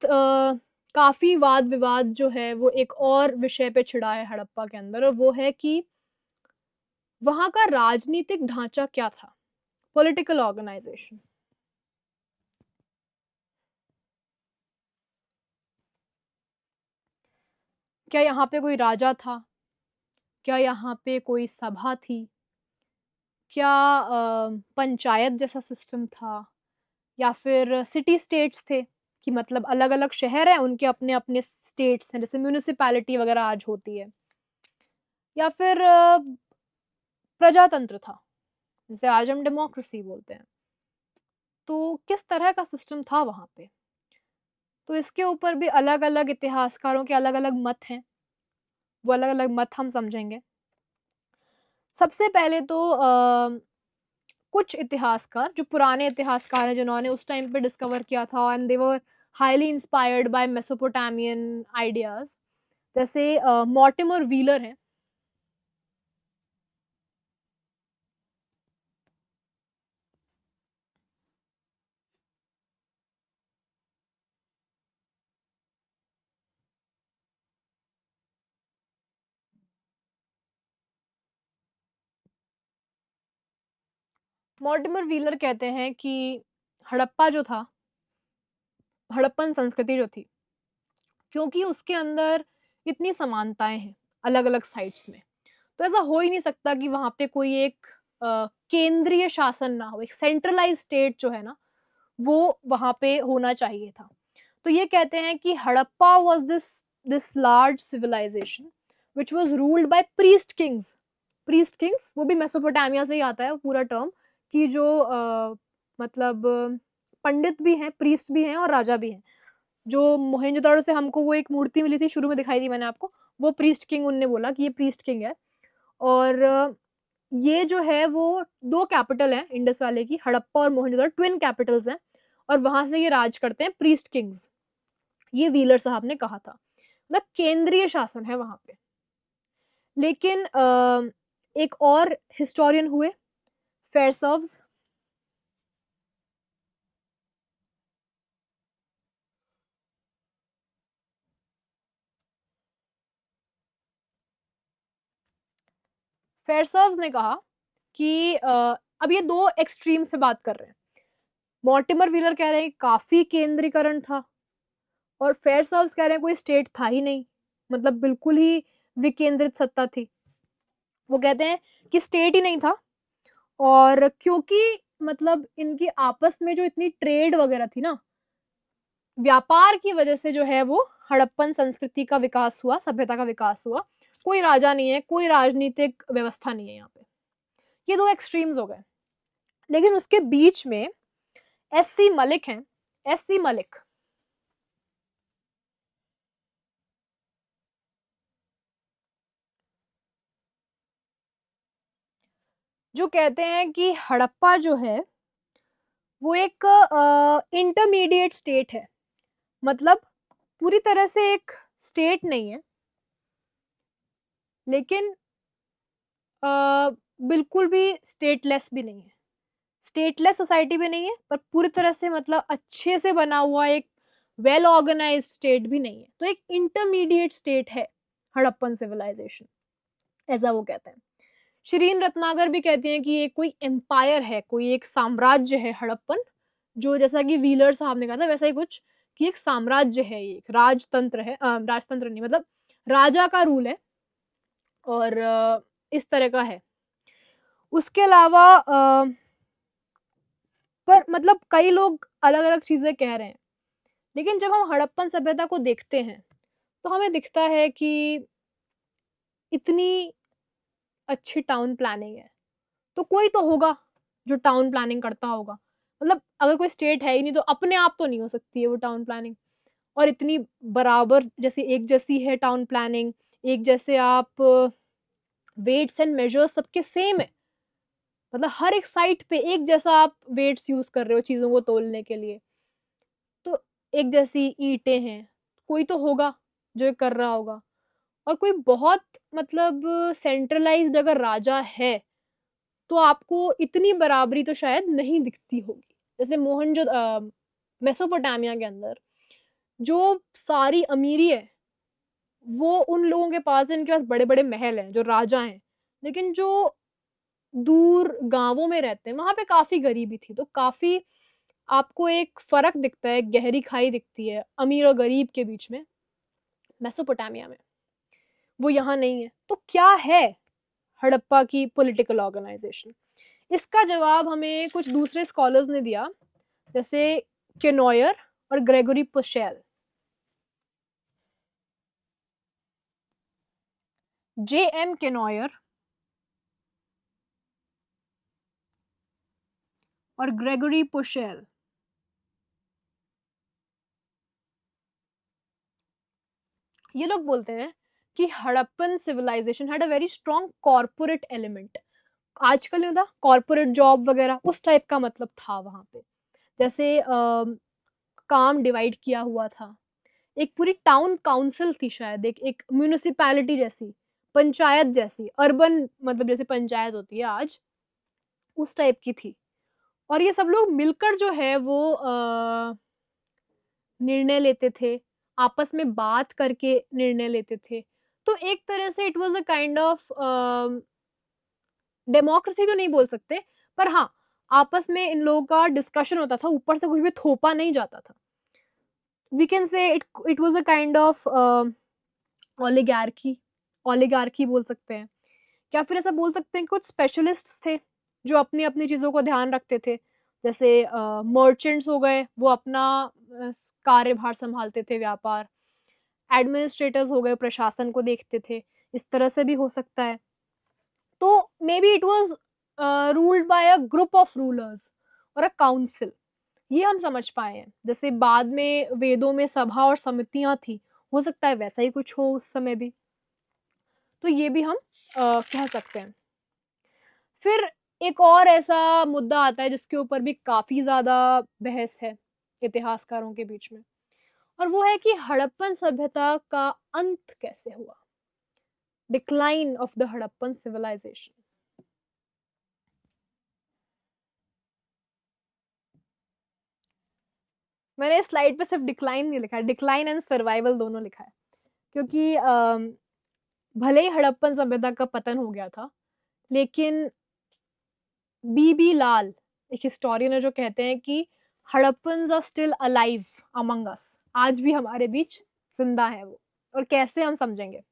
काफ़ी वाद-विवाद जो है वो एक और विषय पे छिड़ा है हड़प्पा के अंदर और वो है कि वहाँ का राजनीतिक ढाँचा क्या था? Political organisation. क्या यहाँ पे कोई राजा था? क्या यहाँ पे कोई सभा थी? क्या पंचायत जैसा सिस्टम था? या फिर सिटी स्टेट्स थे कि मतलब अलग-अलग शहर हैं, उनके अपने-अपने स्टेट्स हैं, जैसे म्युनिसिपैलिटी वगैरह आज होती है। या फिर प्रजातंत्र था, जिसे आज हम डेमोक्रेसी बोलते हैं। तो किस तरह का सिस्टम था वहाँ पे? तो इसके ऊपर भी अलग-अलग इतिहासकारों के अलग-अलग मत हैं, वो अलग-अलग मत हम समझेंगे। सबसे पहले तो कुछ इतिहासकार जो पुराने इतिहासकार हैं जिन्होंने उस टाइम पे डिस्कवर किया था and they were highly inspired by Mesopotamian ideas जैसे मॉर्टिमर व्हीलर हैं। मॉर्टिमर व्हीलर कहते हैं कि हड़प्पा जो था, हड़प्पन संस्कृति जो थी, क्योंकि उसके अंदर इतनी समानताएँ हैं अलग-अलग साइट्स में, तो ऐसा हो ही नहीं सकता कि वहाँ पे कोई एक केंद्रीय शासन ना हो, एक सेंट्रलाइज़्ड स्टेट जो है ना, वो वहाँ पे होना चाहिए था। तो ये कहते हैं कि Harappa was this large civilisation which was ruled by priest Kings. Priest Kings वो भी मेसोपोटामिया से ही आता है वो पूरा टर्म कि जो मतलब पंडित भी हैं, प्रीस्ट भी हैं और राजा भी हैं। जो मोहेंजोदाड़ो से हमको वो एक मूर्ति मिली थी, शुरू में दिखाई थी मैंने आपको, वो प्रीस्ट किंग उनने बोला कि ये प्रीस्ट किंग है और ये जो है वो 2 कैपिटल हैं इंडस वैली की, हड़प्पा और मोहेंजोदाड़ो ट्विन कैपिटल्स हैं और वहाँ से ये राज करते हैं प्रीस्ट किंग्स। ये व्हीलर साहब ने कहा था। मतलब केंद्रीय शासन है वहाँ पे। लेकिन एक और हिस्टोरियन हुए फेयरसर्व्स। फेयरसर्व्स ने कहा कि अब ये 2 एक्सट्रीम्स पे बात कर रहे हैं। मॉर्टिमर व्हीलर कह रहे हैं काफ़ी केंद्रीकरण था और फेयरसेल्स कह रहे हैं कोई स्टेट था ही नहीं, मतलब बिल्कुल ही विकेंद्रित सत्ता थी। वो कहते हैं कि स्टेट ही नहीं था और क्योंकि मतलब इनकी आपस में जो इतनी ट्रेड वगैरह थी ना, व्यापार की वजह से जो है वो हड़प्पन संस्कृति का विकास हुआ, सभ्यता का विकास हुआ। कोई राजा नहीं है, कोई राजनीतिक व्यवस्था नहीं है यहाँ पे। ये 2 एक्सट्रीम्स हो गए। लेकिन उसके बीच में एससी मलिक हैं, एससी मलिक, जो कहते हैं कि हड़प्पा जो है वो एक इंटरमीडिएट स्टेट है। मतलब पूरी तरह से एक स्टेट नहीं है, लेकिन अ, बिल्कुल भी स्टेटलेस भी नहीं है। स्टेटलेस सोसाइटी भी नहीं है, पर पूरी तरह से मतलब अच्छे से बना हुआ एक वेल ऑर्गेनाइज्ड स्टेट भी नहीं है। तो एक इंटरमीडिएट स्टेट है हड़प्पन सिविलाइजेशन, ऐसा वो कहते हैं। शिरीन रत्नाकर भी कहती हैं कि ये कोई एम्पायर है, कोई एक साम्राज्य है हड़प्पन, जो जैसा कि व्हीलर साहब ने कहा था वैसा ही कुछ, कि एक साम्राज्य है, ये एक राजतंत्र है, राजतंत्र नहीं मतलब राजा का रूल है और इस तरह का है। उसके अलावा पर मतलब कई लोग अलग-अलग चीज़ें कह रहे हैं, लेकिन जब हम हड़प्पन सभ्यता को देखते हैं, तो हमें दिखता है कि इतनी अच्छी टाउन प्लानिंग है, तो कोई तो होगा जो टाउन प्लानिंग करता होगा। मतलब अगर कोई स्टेट है ही नहीं तो अपने आप तो नहीं हो सकती है वो टाउन प्लानिंग। और इतनी बराबर जैसे एक जैसी है टाउन प्लानिंग, एक जैसे आप वेट्स एंड मेजर्स सबके सेम है। मतलब हर एक साइट पे एक जैसा आप वेट्स यूज़ कर रहे हो चीज़ों को तोलने के लिए। तो एक जैसी ईंटें हैं, कोई तो होगा जो ये कर रहा होगा। और कोई बहुत मतलब सेंट्रलाइज़्ड अगर राजा है, तो आपको इतनी बराबरी तो शायद नहीं दिखती होगी। जैसे मेसोपोटामिया के अंदर जो सारी अमीरी है, वो उन लोगों के पास है, इनके पास बड़े-बड़े महल हैं, जो राजा हैं। लेकिन जो दूर गाँवों में रहते हैं, वहाँ पे काफ़ी गरीबी थी। तो काफ़ी आपको एक फ़र्क दिखता है, एक गहरी खाई दिखती है, अमीर और गरीब के बीच में, मेसोपोटामिया में। वो यहाँ नहीं है। तो क्या है हड़प्पा की पॉलिटिकल ऑर्गनाइज़ेशन? इसका जवाब हमें कुछ दूसरे स्कॉलर्स ने दिया, जैसे केनॉयर और ग्रेगोरी पोशेल। जे.एम. केनॉयर और ग्रेगोरी पोशेल। ये लोग बोलते हैं कि Harappan civilisation had a very strong corporate element. आजकल नहीं होता कॉर्पोरेट जॉब वगैरह, उस टाइप का मतलब था वहाँ पे। जैसे काम डिवाइड किया हुआ था। एक पूरी टाउन काउंसिल थी शायद, एक एक म्युनिसिपैलिटी जैसी, पंचायत जैसी, अर्बन मतलब जैसे पंचायत होती है आज, उस टाइप की थी। और ये सब लोग मिलकर जो है वो निर्णय लेते थे, आपस में बात करके निर्णय लेते थे। तो एक तरह से it was a kind of democracy तो नहीं बोल सकते, पर हाँ, आपस में इन लोगों का डिस्कशन होता था, ऊपर से कुछ भी थोपा नहीं जाता था। We can say it was a kind of oligarchy, oligarchy बोल सकते हैं। या फिर ऐसा बोल सकते हैं कुछ स्पेशलिस्ट्स थे, जो अपनी-अपनी चीज़ों को ध्यान रखते थे। जैसे मर्चेंट्स हो गए, वो अपना कार्यभार सँभालते थे, व्यापार। एडमिनिस्ट्रेटर्स हो गए, प्रशासन को देखते थे। इस तरह से भी हो सकता है। तो maybe it was ruled by a group of rulers और अ काउंसिल। ये हम समझ पाए हैं। जैसे बाद में वेदों में सभा और समितियाँ थी, हो सकता है वैसा ही कुछ हो उस समय भी। तो ये भी हम कह सकते हैं। फिर एक और ऐसा मुद्दा आता है जिसके ऊपर भी काफ़ी ज़्यादा बहस है इतिहासकारों के बीच में, और वो है कि हड़प्पन सभ्यता का अंत कैसे हुआ? Decline of the Harappan civilisation. मैंने इस स्लाइड पे सिर्फ डिक्लाइन नहीं लिखा है, डिक्लाइन एंड सर्वाइवल दोनों लिखा है। क्योंकि भले ही हड़प्पन सभ्यता का पतन हो गया था, लेकिन बीबी लाल, एक हिस्टोरियन है जो कहते हैं कि Harappans are still alive among us, आज भी हमारे बीच जिंदा है वो। और कैसे हम समझेंगे?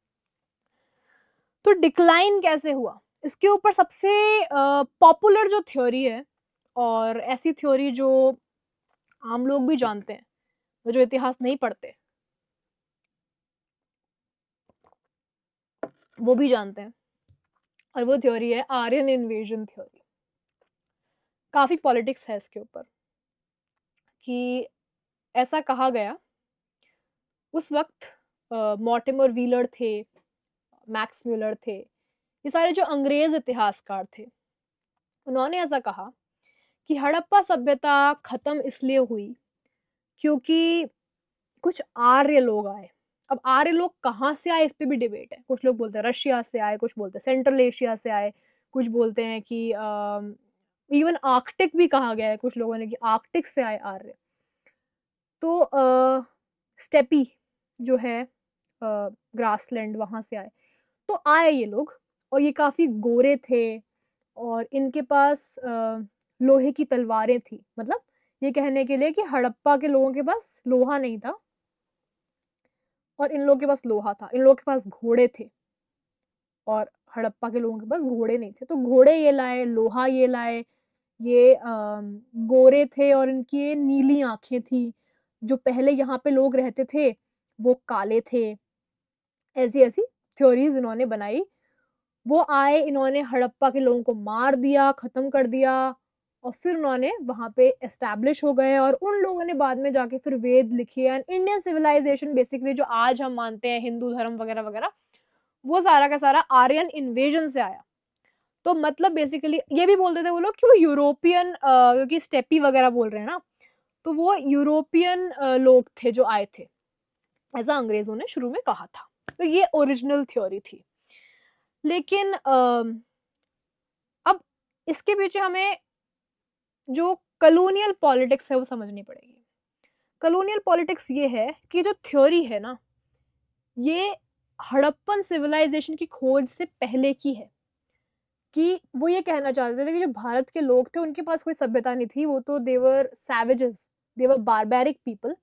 तो डिक्लाइन कैसे हुआ, इसके ऊपर सबसे पॉपुलर जो थ्योरी है, और ऐसी थ्योरी जो आम लोग भी जानते हैं, वो जो इतिहास नहीं पढ़ते वो भी जानते हैं, और वो थ्योरी है आर्यन इन्वेजन थ्योरी। काफी पॉलिटिक्स है इसके ऊपर, कि ऐसा कहा गया उस वक्त मॉर्टिमर व्हीलर थे, मैक्स म्यूलर थे, ये सारे जो अंग्रेज इतिहासकार थे, उन्होंने ऐसा कहा कि हड़प्पा सभ्यता खत्म इसलिए हुई क्योंकि कुछ आर्य लोग आए। अब आर्य लोग कहाँ से आए, इस पे भी डिबेट है। कुछ लोग बोलते हैं रशिया से आए, कुछ बोलते हैं सेंट्रल एशिया से आए, कुछ बोलते हैं कि इवन आर्कटिक भी कहा गया है कुछ लोगों ने, कि आर्कटिक से आए आर्य। तो स्टेपी जो है ग्रासलैंड, वहां से आए। तो आए ये लोग, और ये काफी गोरे थे, और इनके पास लोहे की तलवारें थी। मतलब ये कहने के लिए कि हड़प्पा के लोगों के पास लोहा नहीं था, और इन लोगों के पास लोहा था। इन लोगों के पास घोड़े थे, और हड़प्पा के लोगों के पास घोड़े नहीं थे। तो घोड़े ये लाए, लोहा ये लाए, ये गोरे थे, और इनकी ये नीली आंखें थी। जो पहले यहाँ पे लोग रहते थे वो काले थे। ऐसी ऐसी थ्योरीज इन्होंने बनाई। वो आए, इन्होंने हड़प्पा के लोगों को मार दिया, खत्म कर दिया, और फिर उन्होंने वहां पे एस्टैब्लिश हो गए। और उन लोगों ने बाद में जाके फिर वेद लिखे, एंड इंडियन सिविलाइजेशन बेसिकली जो आज हम मानते हैं, हिंदू धर्म वगैरह वगैरह, वो सारा का सारा आर्यन इन्वेजन से आया। तो मतलब बेसिकली ये भी बोलते थे वो लोग कि वो यूरोपियन, क्योंकि स्टेपी वगैरह बोल रहे हैं ना, तो वो यूरोपियन लोग थे जो आए थे, ऐसा अंग्रेजों ने शुरू में कहा था। तो ये ओरिजिनल थ्योरी थी। लेकिन अब इसके पीछे हमें जो कॉलोनियल पॉलिटिक्स है वो समझनी पड़ेगी। कॉलोनियल पॉलिटिक्स ये है कि जो थ्योरी है ना, ये हड़प्पन सिविलाइजेशन की खोज से पहले की है। कि वो ये कहना चाहते थे कि जो भारत के लोग थे उनके पास कोई सभ्यता नहीं थी, वो तो देवर सैवेजेस, देवर बारबैरिक पीपल।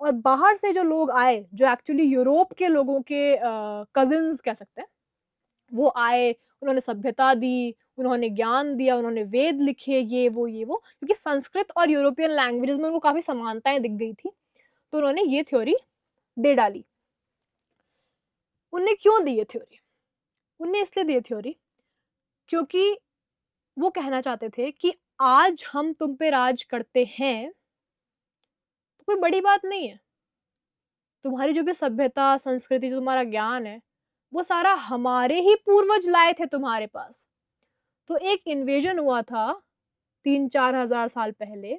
और बाहर से जो लोग आए, जो एक्चुअली यूरोप के लोगों के कजिन्स कह सकते हैं, वो आए, उन्होंने सभ्यता दी, उन्होंने ज्ञान दिया, उन्होंने वेद लिखे, ये वो, क्योंकि संस्कृत और यूरोपियन लैंग्वेजेस में उनको काफी समानताएं दिख गई थी, तो उन्होंने ये थ्योरी दे डाली। उनने क्यों दी ये थ्योरी? उनने इसलिए दी थ्योरी क्योंकि वो कहना चाहते थे कि आज हम तुम पे राज करते हैं तो कोई बड़ी बात नहीं है। तुम्हारी जो भी सभ्यता, संस्कृति, जो तुम्हारा ज्ञान है, वो सारा हमारे ही पूर्वज लाए थे तुम्हारे पास। तो एक इन्वेजन हुआ था 3-4 हजार साल पहले,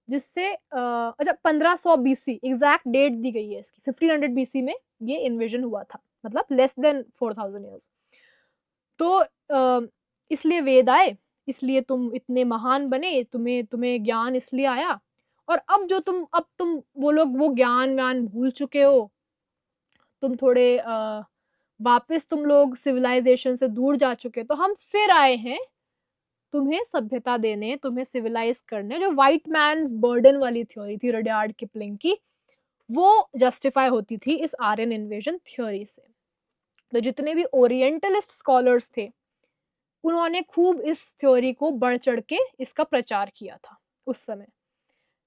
जिससे अच्छा 1500 बीसी एग्जैक्ट डेट दी गई है इसकी, 1500 बीसी में ये इन्वेजन हुआ था, मतलब लेस देन 4000 ईयर्स। तो इसलिए वेद आए, इसलिए तुम इतने महान बने, तुम्हें तुम्हें ज्ञान इसलिए आया। और अब तुम वो लोग वो ज्ञान व्यान भूल चुके हो, तुम थोड़े वापस तुम लोग सिविलाइजेशन से दूर जा चुके, तो हम फिर आए हैं तुम्हें सभ्यता देने, तुम्हें सिविलाइज करने। जो व्हाइट मैन्स बर्डन वाली थ्योरी थी रडियार्ड किपलिंग की, वो जस्टिफाई होती थी इस आर्यन इन्वेजन थ्योरी से। तो जितने भी ओरिएंटलिस्ट स्कॉलर्स थे, उन्होंने खूब इस थ्योरी को बढ़ चढ़ के इसका प्रचार किया था उस समय।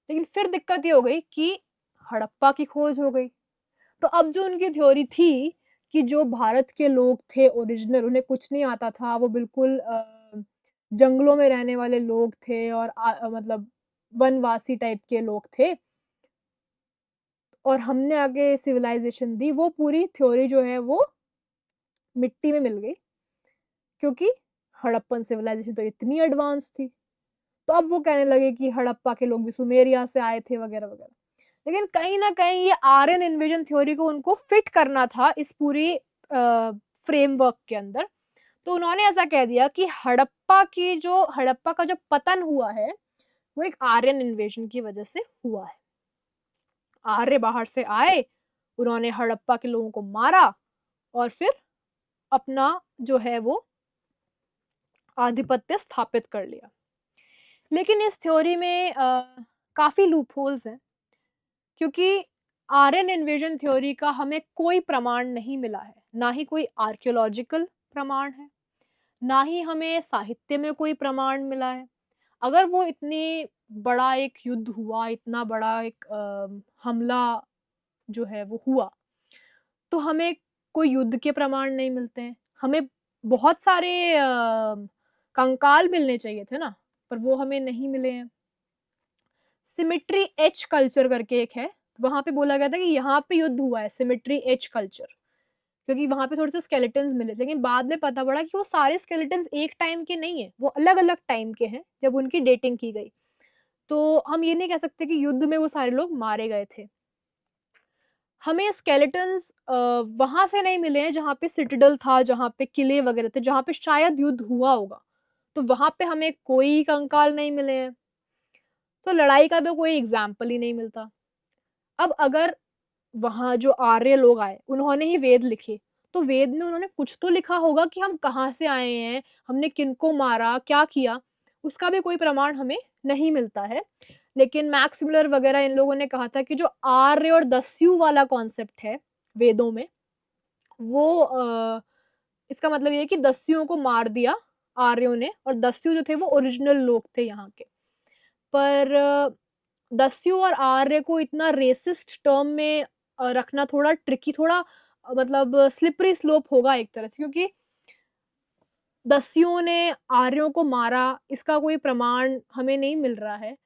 लेकिन फिर दिक्कत ये हो गई कि हड़प्पा की खोज हो गई। तो अब जो उनकी थ्योरी थी कि जो भारत के लोग थे ओरिजिनल, उन्हें कुछ नहीं आता था, वो बिल्कुल जंगलों में रहने वाले लोग थे, और मतलब वनवासी टाइप के लोग थे, और हमने आगे सिविलाइजेशन दी, वो पूरी थ्योरी जो है वो मिट्टी में मिल गई, क्योंकि हड़प्पन सिविलाइजेशन तो इतनी एडवांस थी। तो अब वो कहने लगे कि हड़प्पा के लोग भी सुमेरिया से आए थे वगैरह वगैरह। लेकिन कहीं ना कहीं ये आर्यन इन्वेजन थ्योरी को उनको फिट करना था इस पूरी फ्रेमवर्क के अंदर। तो उन्होंने ऐसा कह दिया कि हड़प्पा का जो पतन हुआ है वो एक आर्यन इन्वेजन की वजह से हुआ है। आर्य बाहर से आए, उन्होंने हड़प्पा के लोगों को मारा, और फिर अपना जो है वो आधिपत्य स्थापित कर लिया। लेकिन इस थ्योरी में काफ़ी लूपहोल्स हैं, क्योंकि आर्यन इन्वेजन थ्योरी का हमें कोई प्रमाण नहीं मिला है, ना ही कोई आर्कियोलॉजिकल प्रमाण है, ना ही हमें साहित्य में कोई प्रमाण मिला है। अगर वो इतनी बड़ा एक युद्ध हुआ, इतना बड़ा एक हमला जो है वो हुआ, तो हमें कोई युद्ध के प्रमाण नहीं मिलते हैं। हमें बहुत सारे कंकाल मिलने चाहिए थे ना, पर वो हमें नहीं मिले हैं। सिमेट्री एच कल्चर करके एक है, वहाँ पे बोला गया था कि यहाँ पे युद्ध हुआ है, सिमेट्री एच कल्चर, क्योंकि वहाँ पे थोड़े से स्केलेटन्स मिले। लेकिन बाद में पता पड़ा कि वो सारे स्केलेटन्स एक टाइम के नहीं है, वो अलग-अलग टाइम के हैं, जब उनकी डेटिंग की गई। तो हम ये नहीं कह सकते कि युद्ध में वो सारे लोग मारे गए थे। हमें स्केलेटन्स वहाँ से नहीं मिले हैं जहाँ पे सिटाडेल था, जहाँ पे किले वगैरह थे, जहाँ पे शायद युद्ध हुआ होगा। तो वहाँ पे हमें कोई कंकाल नहीं मिले हैं। तो लड़ाई का तो कोई एग्ज़ाम्पल ही नहीं मिलता। अब अगर वहाँ जो आर्य लोग आए, उन्होंने ही वेद लिखे, तो वेद में उन्होंने कुछ तो लिखा होगा कि हम कहाँ से आए हैं, हमने किनको मारा, क्या किया, उसका भी कोई प्रमाण हमें नहीं मिलता है। लेकिन मैक्स मुलर वगैरह इन लोगों ने कहा था कि जो आर्य और दस्यु वाला कॉन्सेप्ट है वेदों में, वो इसका मतलब ये है कि दस्युओं को मार दिया आर्यों ने, और दस्यु जो थे वो ओरिजिनल लोग थे यहाँ के। पर दस्यु और आर्य को इतना रेसिस्ट टर्म में रखना थोड़ा ट्रिकी, थोड़ा मतलब स्लिपरी स्लोप होगा एक तरह से, क्योंकि दस्युओं ने आर्यों को मारा, इसका कोई प्रमाण हमें नहीं मिल रहा है।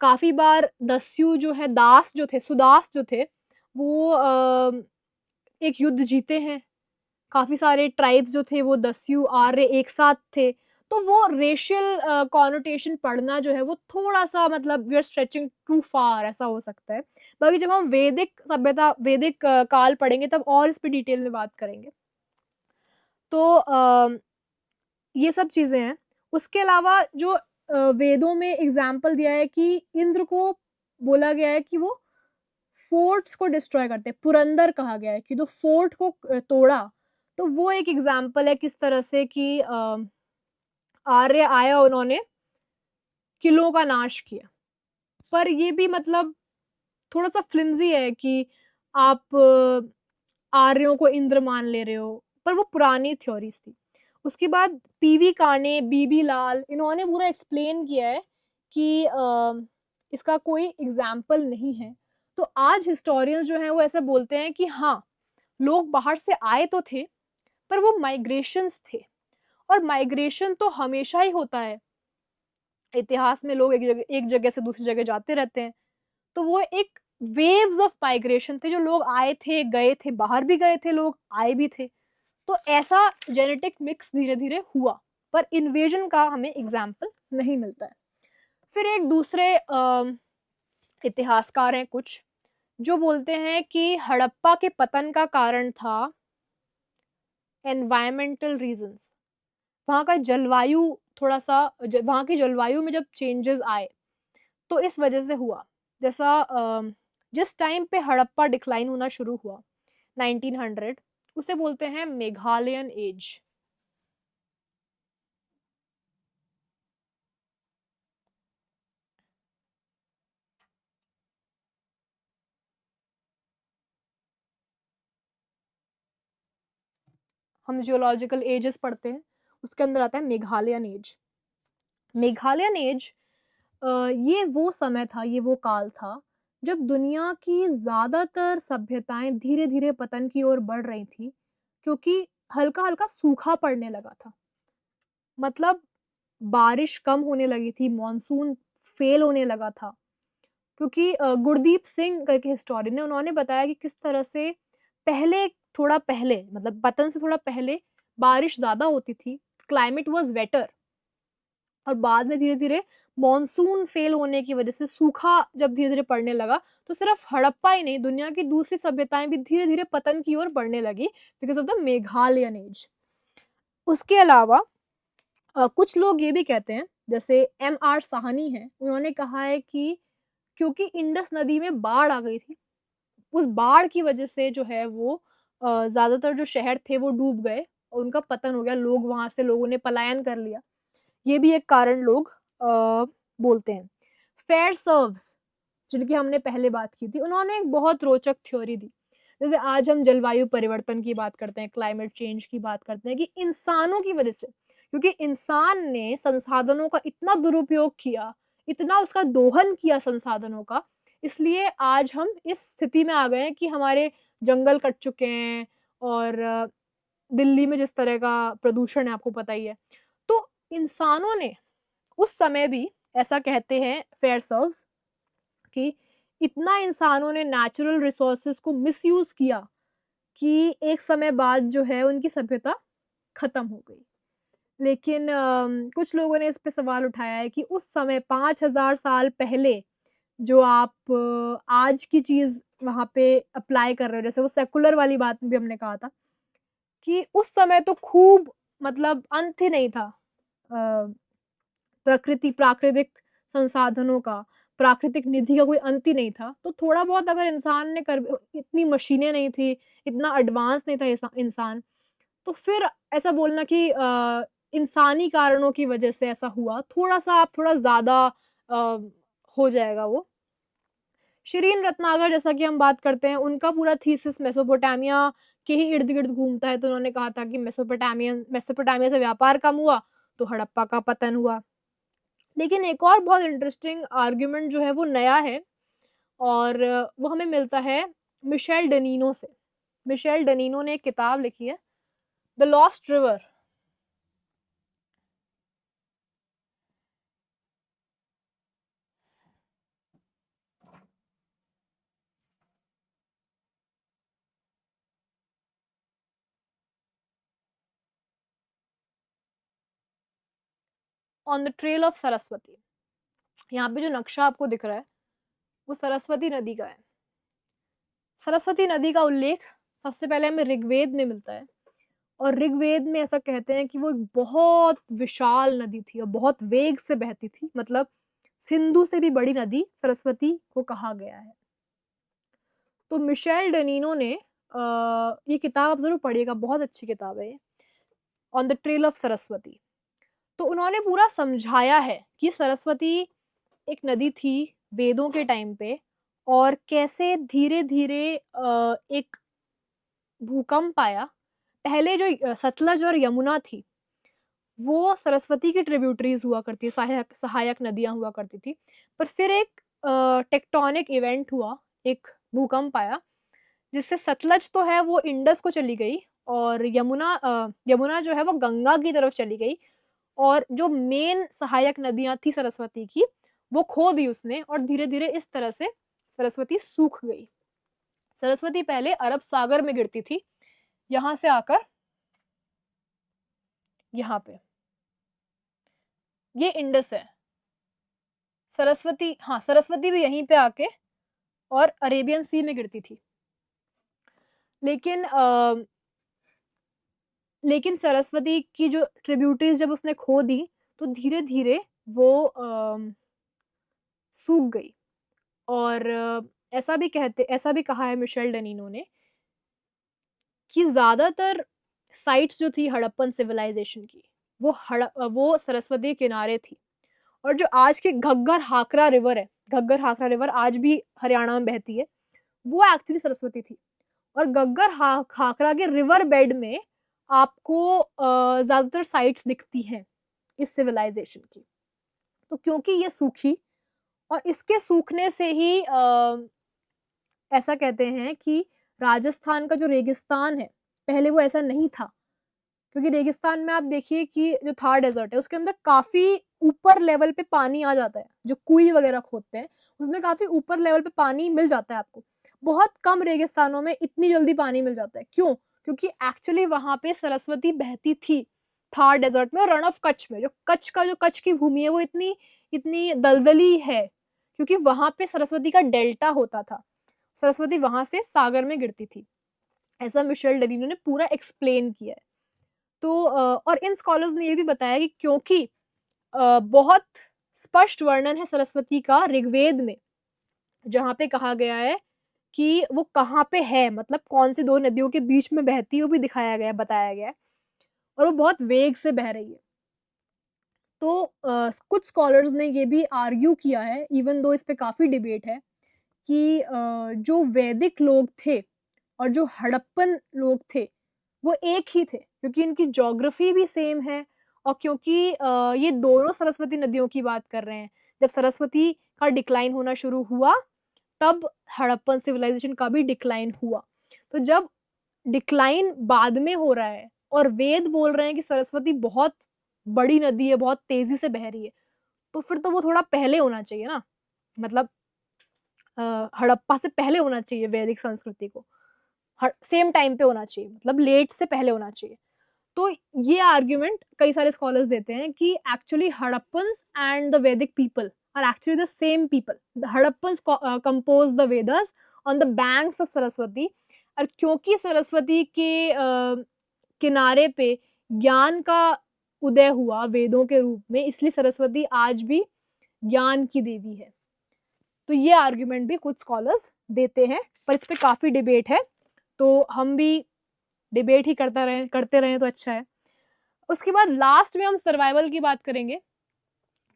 काफ़ी बार दस्यु जो है, दास जो थे, सुदास जो थे, वो एक युद्ध जीते हैं। काफ़ी सारे ट्राइब्स जो थे वो दस्यु, आर्य एक साथ थे। तो वो रेशियल कॉनोटेशन पढ़ना जो है वो थोड़ा-सा मतलब वी आर स्ट्रेचिंग टू फार, ऐसा हो सकता है। बाकी जब हम वैदिक सभ्यता, वैदिक काल पढ़ेंगे तब और इस पे डिटेल में बात करेंगे। तो ये सब चीज़ें हैं। उसके अलावा जो वेदों में एग्ज़ाम्पल दिया है कि इंद्र को बोला गया है कि वो फोर्ट्स को डिस्ट्रॉय करते हैं। पुरंदर कहा गया है कि जो फोर्ट को तोड़ा, तो वो एक एग्ज़ाम्पल है किस तरह से कि आर्य आया, उन्होंने किलों का नाश किया। पर ये भी मतलब थोड़ा-सा फ्लिम्ज़ी है कि आप आर्यों को इंद्र मान ले रहे हो, पर वो पुरानी थ्योरीज़ थी। उसके बाद पीवी काने, बीबी लाल, इन्होंने पूरा एक्सप्लेन किया है कि इसका कोई एग्ज़ाम्पल नहीं है। तो आज हिस्टोरियंस जो हैं वो ऐसा बोलते हैं कि हाँ, लोग बाहर से आए तो थे, पर वो माइग्रेशंस थे, और माइग्रेशन तो हमेशा ही होता है। इतिहास में लोग एक जगह से दूसरी जगह जाते रहते हैं। तो वो एक वेव्स ऑफ माइग्रेशन थे, जो लोग आए थे, गए थे, बाहर भी गए थे लोग, आए भी थे। तो ऐसा जेनेटिक मिक्स धीरे-धीरे हुआ, पर इन्वेजन का हमें एग्ज़ाम्पल नहीं मिलता है। फिर एक दूसरे इतिहासकार हैं कुछ, जो बोलते हैं कि हड़प्पा के पतन का कारण था एनवायरमेंटल रीज़न्स। वहाँ का जलवायु थोड़ा-सा वहाँ की जलवायु में जब चेंजेज़ आए, तो इस वजह से हुआ। जैसा जिस टाइम पे हड़प्पा डिक्लाइन होना शुरू हुआ, 1900, उसे बोलते हैं मेघालयन एज। हम जियोलॉजिकल एजेस पढ़ते हैं, उसके अंदर आता है मेघालयन एज। मेघालयन एज ये वो समय था, ये वो काल था, जब दुनिया की ज़्यादातर सभ्यताएँ धीरे-धीरे पतन की ओर बढ़ रही थी, क्योंकि हल्का-हल्का सूखा पड़ने लगा था। मतलब बारिश कम होने लगी थी, मॉनसून फ़ेल होने लगा था। क्योंकि गुरदीप सिंह करके हिस्टोरियन है, उन्होंने बताया कि किस तरह से पहले, थोड़ा पहले, मतलब पतन से थोड़ा पहले बारिश ज़्यादा होती थी, क्लाइमेट वाज़ वेटर, और बाद में धीरे-धीरे मॉनसून फ़ेल होने की वज़ह से सूखा जब धीरे-धीरे पड़ने लगा, तो सिर्फ़ हड़प्पा ही नहीं, दुनिया की दूसरी सभ्यताएँ भी धीरे-धीरे पतन की ओर बढ़ने लगी, because of the Meghalayan age. उसके अलावा कुछ लोग ये भी कहते हैं, जैसे एमआर साहनी हैं, उन्होंने कहा है कि क्योंकि इंडस नदी में बाढ़ आ गई थी, उस बाढ़ की वजह से जो है वो ज़्यादातर जो शहर थे वो डूब गए और उनका पतन हो गया, लोग वहाँ से, लोगों ने पलायन कर लिया। ये भी एक कारण लोग बोलते हैं। फेयरसर्व्स, जिनकी हमने पहले बात की थी, उन्होंने एक बहुत रोचक थ्योरी दी। जैसे आज हम जलवायु परिवर्तन की बात करते हैं, क्लाइमेट चेंज की बात करते हैं कि इंसानों की वजह से, क्योंकि इंसान ने संसाधनों का इतना दुरुपयोग किया, इतना उसका दोहन किया संसाधनों का, इसलिए आज हम इस स्थिति में आ गए हैं कि हमारे जंगल कट चुके हैं और दिल्ली में जिस तरह का प्रदूषण है आपको पता ही है। तो इंसानों ने उस समय भी, ऐसा कहते हैं फेयरसर्व्स, कि इतना इंसानों ने नेचुरल रिसोर्सेज को मिसयूज़ किया कि एक समय बाद जो है उनकी सभ्यता खत्म हो गई। लेकिन कुछ लोगों ने इस पे सवाल उठाया है कि उस समय 5000 साल पहले जो आप आज की चीज़ वहाँ पे अप्लाई कर रहे हो, जैसे वो सेकुलर वाली बात भी हमने कहा था कि उस समय तो खूब, मतलब अंत ही नहीं था अ, प्राकृतिक संसाधनों का, प्राकृतिक निधि का कोई अंत ही नहीं था। तो थोड़ा बहुत अगर इंसान ने कर, इतनी मशीनें नहीं थी, इतना एडवांस नहीं था इंसान, तो फिर ऐसा बोलना कि इंसानी कारणों की वजह से ऐसा हुआ, थोड़ा-सा आप थोड़ा ज़्यादा अ, हो जाएगा वो। शिरीन रत्नागर जैसा कि हम बात करते हैं, उनका पूरा थीसिस मेसोपोटामिया के ही इर्द-गिर्द घूमता है, तो उन्होंने कहा था कि मेसोपोटामिया से व्यापार कम हुआ, तो हड़प्पा का पतन हुआ। लेकिन एक और बहुत इंटरेस्टिंग आर्गुमेंट जो है वो नया है और वो हमें मिलता है मिशेल डेनिनो से। मिशेल डेनिनो ने एक किताब लिखी है, the lost river. On the trail of Saraswati. यहाँ पे जो नक्शा आपको दिख रहा है, वो सरस्वती नदी का है। सरस्वती नदी का उल्लेख सबसे पहले हमें ऋग्वेद में मिलता है और ऋग्वेद में ऐसा कहते हैं कि वो एक बहुत विशाल नदी थी और बहुत वेग से बहती थी, मतलब सिंधु से भी बड़ी नदी सरस्वती को कहा गया है। तो मिशेल डेनिनो ने ये किताब आप ज़रूर पढ़िएगा, बहुत अच्छी किताब है ये, on the trail of Saraswati. तो उन्होंने पूरा समझाया है कि सरस्वती एक नदी थी वेदों के टाइम पे और कैसे धीरे-धीरे एक भूकंप आया। पहले जो सतलज और यमुना थी, वो सरस्वती की ट्रिब्यूटरीज़ हुआ करती, सहायक सहायक नदियाँ हुआ करती थी। पर फिर एक टेक्टोनिक इवेंट हुआ, एक भूकंप आया, जिससे सतलज तो है वो इंडस को चली गई और यमुना जो है वो गंगा की तरफ चली गई और जो मेन सहायक नदियाँ थी सरस्वती की, वो खो दी उसने और धीरे-धीरे इस तरह से सरस्वती सूख गई। सरस्वती पहले अरब सागर में गिरती थी, यहाँ से आकर यहाँ पे, ये इंडस है। सरस्वती, हाँ, सरस्वती भी यहीं पे आके और अरेबियन सी में गिरती थी। लेकिन लेकिन सरस्वती की जो ट्रिब्यूटरीज़ जब उसने खो दी, तो धीरे-धीरे वो सूख गई और ऐसा भी कहा है मिशेल डेनिनो ने कि ज़्यादातर साइट्स जो थी हड़प्पन सिविलाइज़ेशन की, वो सरस्वती के किनारे थी और जो आज की घग्गर-हाकरा रिवर है, घग्गर-हाकरा रिवर आज भी हरियाणा में बहती है, वो एक्चुअली सरस्वती थी और घग्गर-हाकरा के रिवर बेड में आपको ज़्यादातर साइट्स दिखती हैं इस सिविलाइज़ेशन की। तो क्योंकि ये सूखी और इसके सूखने से ही ऐसा कहते हैं कि राजस्थान का जो रेगिस्तान है, पहले वो ऐसा नहीं था। क्योंकि रेगिस्तान में आप देखिए कि जो थार डेज़र्ट है, उसके अंदर काफ़ी ऊपर लेवल पे पानी आ जाता है। जो कुएँ वगैरह खोदते हैं, उसमें काफ़ी ऊपर लेवल पे पानी मिल जाता है आपको। बहुत कम रेगिस्तानों में इतनी जल्दी पानी मिल जाता है। क्यों? क्योंकि एक्चुअली वहाँ पे सरस्वती बहती थी, थार डेज़र्ट में और रण ऑफ कच्छ में। जो कच्छ की भूमि है, वो इतनी इतनी दलदली है, क्योंकि वहाँ पे सरस्वती का डेल्टा होता था। सरस्वती वहाँ से सागर में गिरती थी। ऐसा मिशेल डेनिनो ने पूरा एक्सप्लेन किया है। तो और इन स्कॉलर्स ने ये भी बताया कि क्योंकि बहुत स्पष्ट वर्णन है सरस्वती का ऋग्वेद में, जहाँ पे कहा गया है कि वो कहाँ पे है, मतलब कौन सी 2 नदियों के बीच में बहती है, वो भी दिखाया गया है, बताया गया है और वो बहुत वेग से बह रही है। तो कुछ स्कॉलर्स ने ये भी आर्ग्यू किया है, इवन दो इस पे काफ़ी डिबेट है, कि जो वैदिक लोग थे और जो हड़प्पन लोग थे, वो एक ही थे, क्योंकि इनकी ज्योग्राफी भी सेम है और क्योंकि ये दोनों सरस्वती नदियों की बात कर रहे हैं। जब सरस्वती का डिक्लाइन होना शुरू हुआ, तब हड़प्पन सिविलाइजेशन का भी डिक्लाइन हुआ। तो जब डिक्लाइन बाद में हो रहा है और वेद बोल रहे हैं कि सरस्वती बहुत बड़ी नदी है, बहुत तेज़ी से बह रही है, तो फिर तो वो थोड़ा पहले होना चाहिए ना। मतलब हड़प्पा से पहले होना चाहिए वैदिक संस्कृति को। सेम टाइम पे होना चाहिए, मतलब लेट से पहले होना चाहिए। तो ये आर्ग्यूमेंट कई सारे स्कॉलर्स देते हैं कि actually Harappans and the Vedic people are actually the same people. The Harappans compose the Vedas on the banks of Saraswati, और क्योंकि सरस्वती के किनारे पे ज्ञान का उदय हुआ वेदों के रूप में, इसलिए सरस्वती आज भी ज्ञान की देवी है। तो ये आर्ग्यूमेंट भी कुछ स्कॉलर्स देते हैं, पर इस पे काफ़ी डिबेट है, तो हम भी डिबेट ही करते रहें तो अच्छा है। उसके बाद लास्ट में हम सर्वाइवल की बात करेंगे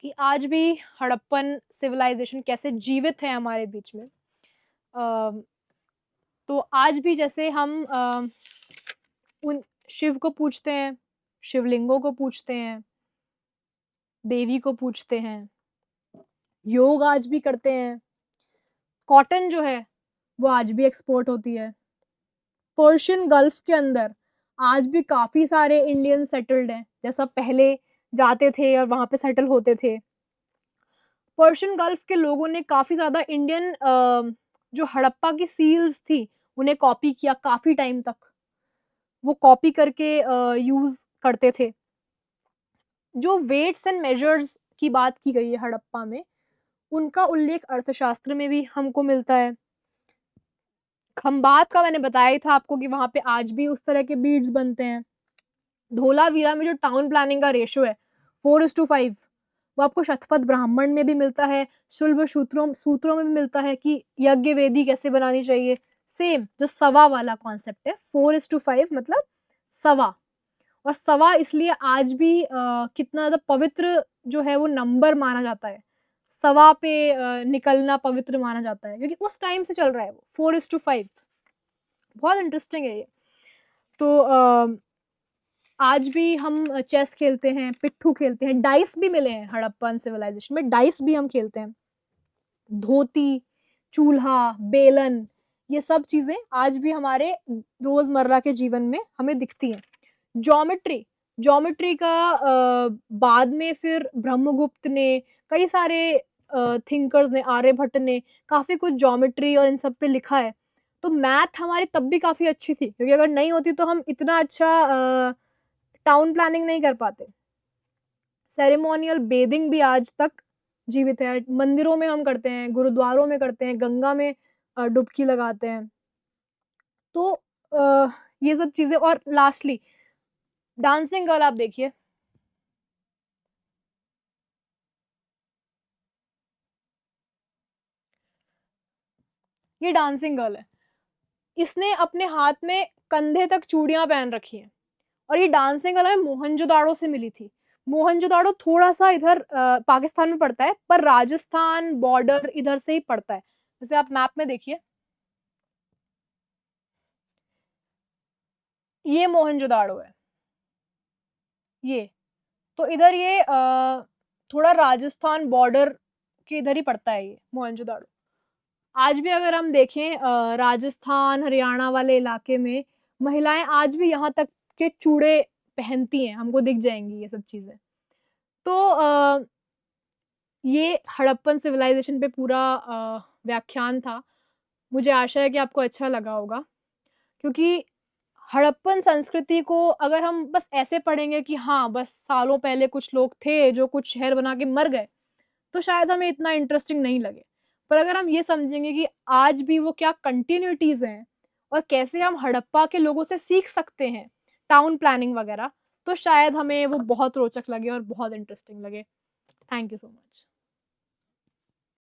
कि आज भी हड़प्पन सिविलाइजेशन कैसे जीवित है हमारे बीच में। तो आज भी जैसे हम उन शिव को पूजते हैं, शिवलिंगों को पूजते हैं, देवी को पूजते हैं, योग आज भी करते हैं, कॉटन जो है वो आज भी एक्सपोर्ट होती है। पर्शियन गल्फ के अंदर आज भी काफ़ी सारे इंडियन सेटल्ड हैं, जैसा पहले जाते थे और वहाँ पे सेटल होते थे। पर्शियन गल्फ के लोगों ने काफ़ी ज़्यादा इंडियन जो हड़प्पा की सील्स थी, उन्हें कॉपी किया काफ़ी टाइम तक। वो कॉपी करके यूज़ करते थे। जो वेट्स एंड मेजर्स की बात की गई है हड़प्पा में, उनका उल्लेख अर्थशास्त्र में भी हमको मिलता है। खंबात का मैंने बताया ही था आपको कि वहाँ पे आज भी उस तरह के बीड्स बनते हैं। धोलावीरा में जो टाउन प्लानिंग का रेशियो है 4:5, वो आपको शतपथ ब्राह्मण में भी मिलता है, शुल्ब सूत्रों सूत्रों में भी मिलता है कि यज्ञ वेदी कैसे बनानी चाहिए। सेम जो सवा वाला कॉन्सेप्ट है, 4:5 मतलब सवा। और सवा इसलिए आज भी कितना ज़्यादा पवित्र जो है वो नंबर माना जाता है। सवा पे निकलना पवित्र माना जाता है, क्योंकि उस टाइम से चल रहा है वो 4:5। बहुत इंटरेस्टिंग है ये। तो आज भी हम चेस खेलते हैं, पिट्ठू खेलते हैं, डाइस भी मिले हैं हड़प्पन सिविलाइजेशन में, डाइस भी हम खेलते हैं। धोती, चूल्हा, बेलन, ये सब चीज़ें आज भी हमारे रोज़मर्रा के जीवन में हमें दिखती हैं। ज्योमेट्री, ज्योमेट्री का बाद में फिर ब्रह्मगुप्त ने, कई सारे थिंकर्स ने, आर्यभट्ट ने काफ़ी कुछ ज्योमेट्री और इन सब पे लिखा है। तो मैथ हमारी तब भी काफ़ी अच्छी थी, क्योंकि अगर नहीं होती तो हम इतना अच्छा टाउन प्लानिंग नहीं कर पाते। सेरेमोनियल बेदिंग भी आज तक जीवित है। मंदिरों में हम करते हैं, गुरुद्वारों में करते हैं, गंगा में डुबकी लगाते हैं। तो ये सब चीज़ें, और लास्टली डांसिंग गर्ल आप देखिए। ये डांसिंग गर्ल है। इसने अपने हाथ में कंधे तक चूड़ियाँ पहन रखी हैं, और ये डांसिंग गर्ल हमें मोहनजोदाड़ो से मिली थी। मोहनजोदाड़ो थोड़ा-सा इधर पाकिस्तान में पड़ता है, पर राजस्थान बॉर्डर इधर से ही पड़ता है। जैसे आप मैप में देखिए, ये मोहनजोदाड़ो है, ये। तो इधर ये थोड़ा राजस्थान बॉर्डर के इधर ही पड़ता है ये मोहनजोदाड़ो। आज भी अगर हम देखें राजस्थान, हरियाणा वाले इलाके में महिलाएँ आज भी यहाँ तक के चूड़े पहनती हैं, हमको दिख जाएँगी ये सब चीज़ें। तो ये हड़प्पन सिविलाइज़ेशन पे पूरा व्याख्यान था। मुझे आशा है कि आपको अच्छा लगा होगा, क्योंकि हड़प्पन संस्कृति को अगर हम बस ऐसे पढ़ेंगे कि हाँ, बस सालों पहले कुछ लोग थे जो कुछ शहर बना के मर गए, तो शायद हमें इतना इंटरेस्टिंग नहीं लगे। पर अगर हम ये समझेंगे कि आज भी वो क्या कंटिन्यूटीज़ हैं और कैसे हम हड़प्पा के लोगों से सीख सकते हैं, टाउन प्लानिंग वगैरह, तो शायद हमें वो बहुत रोचक लगे और बहुत इंटरेस्टिंग लगे। Thank you so much.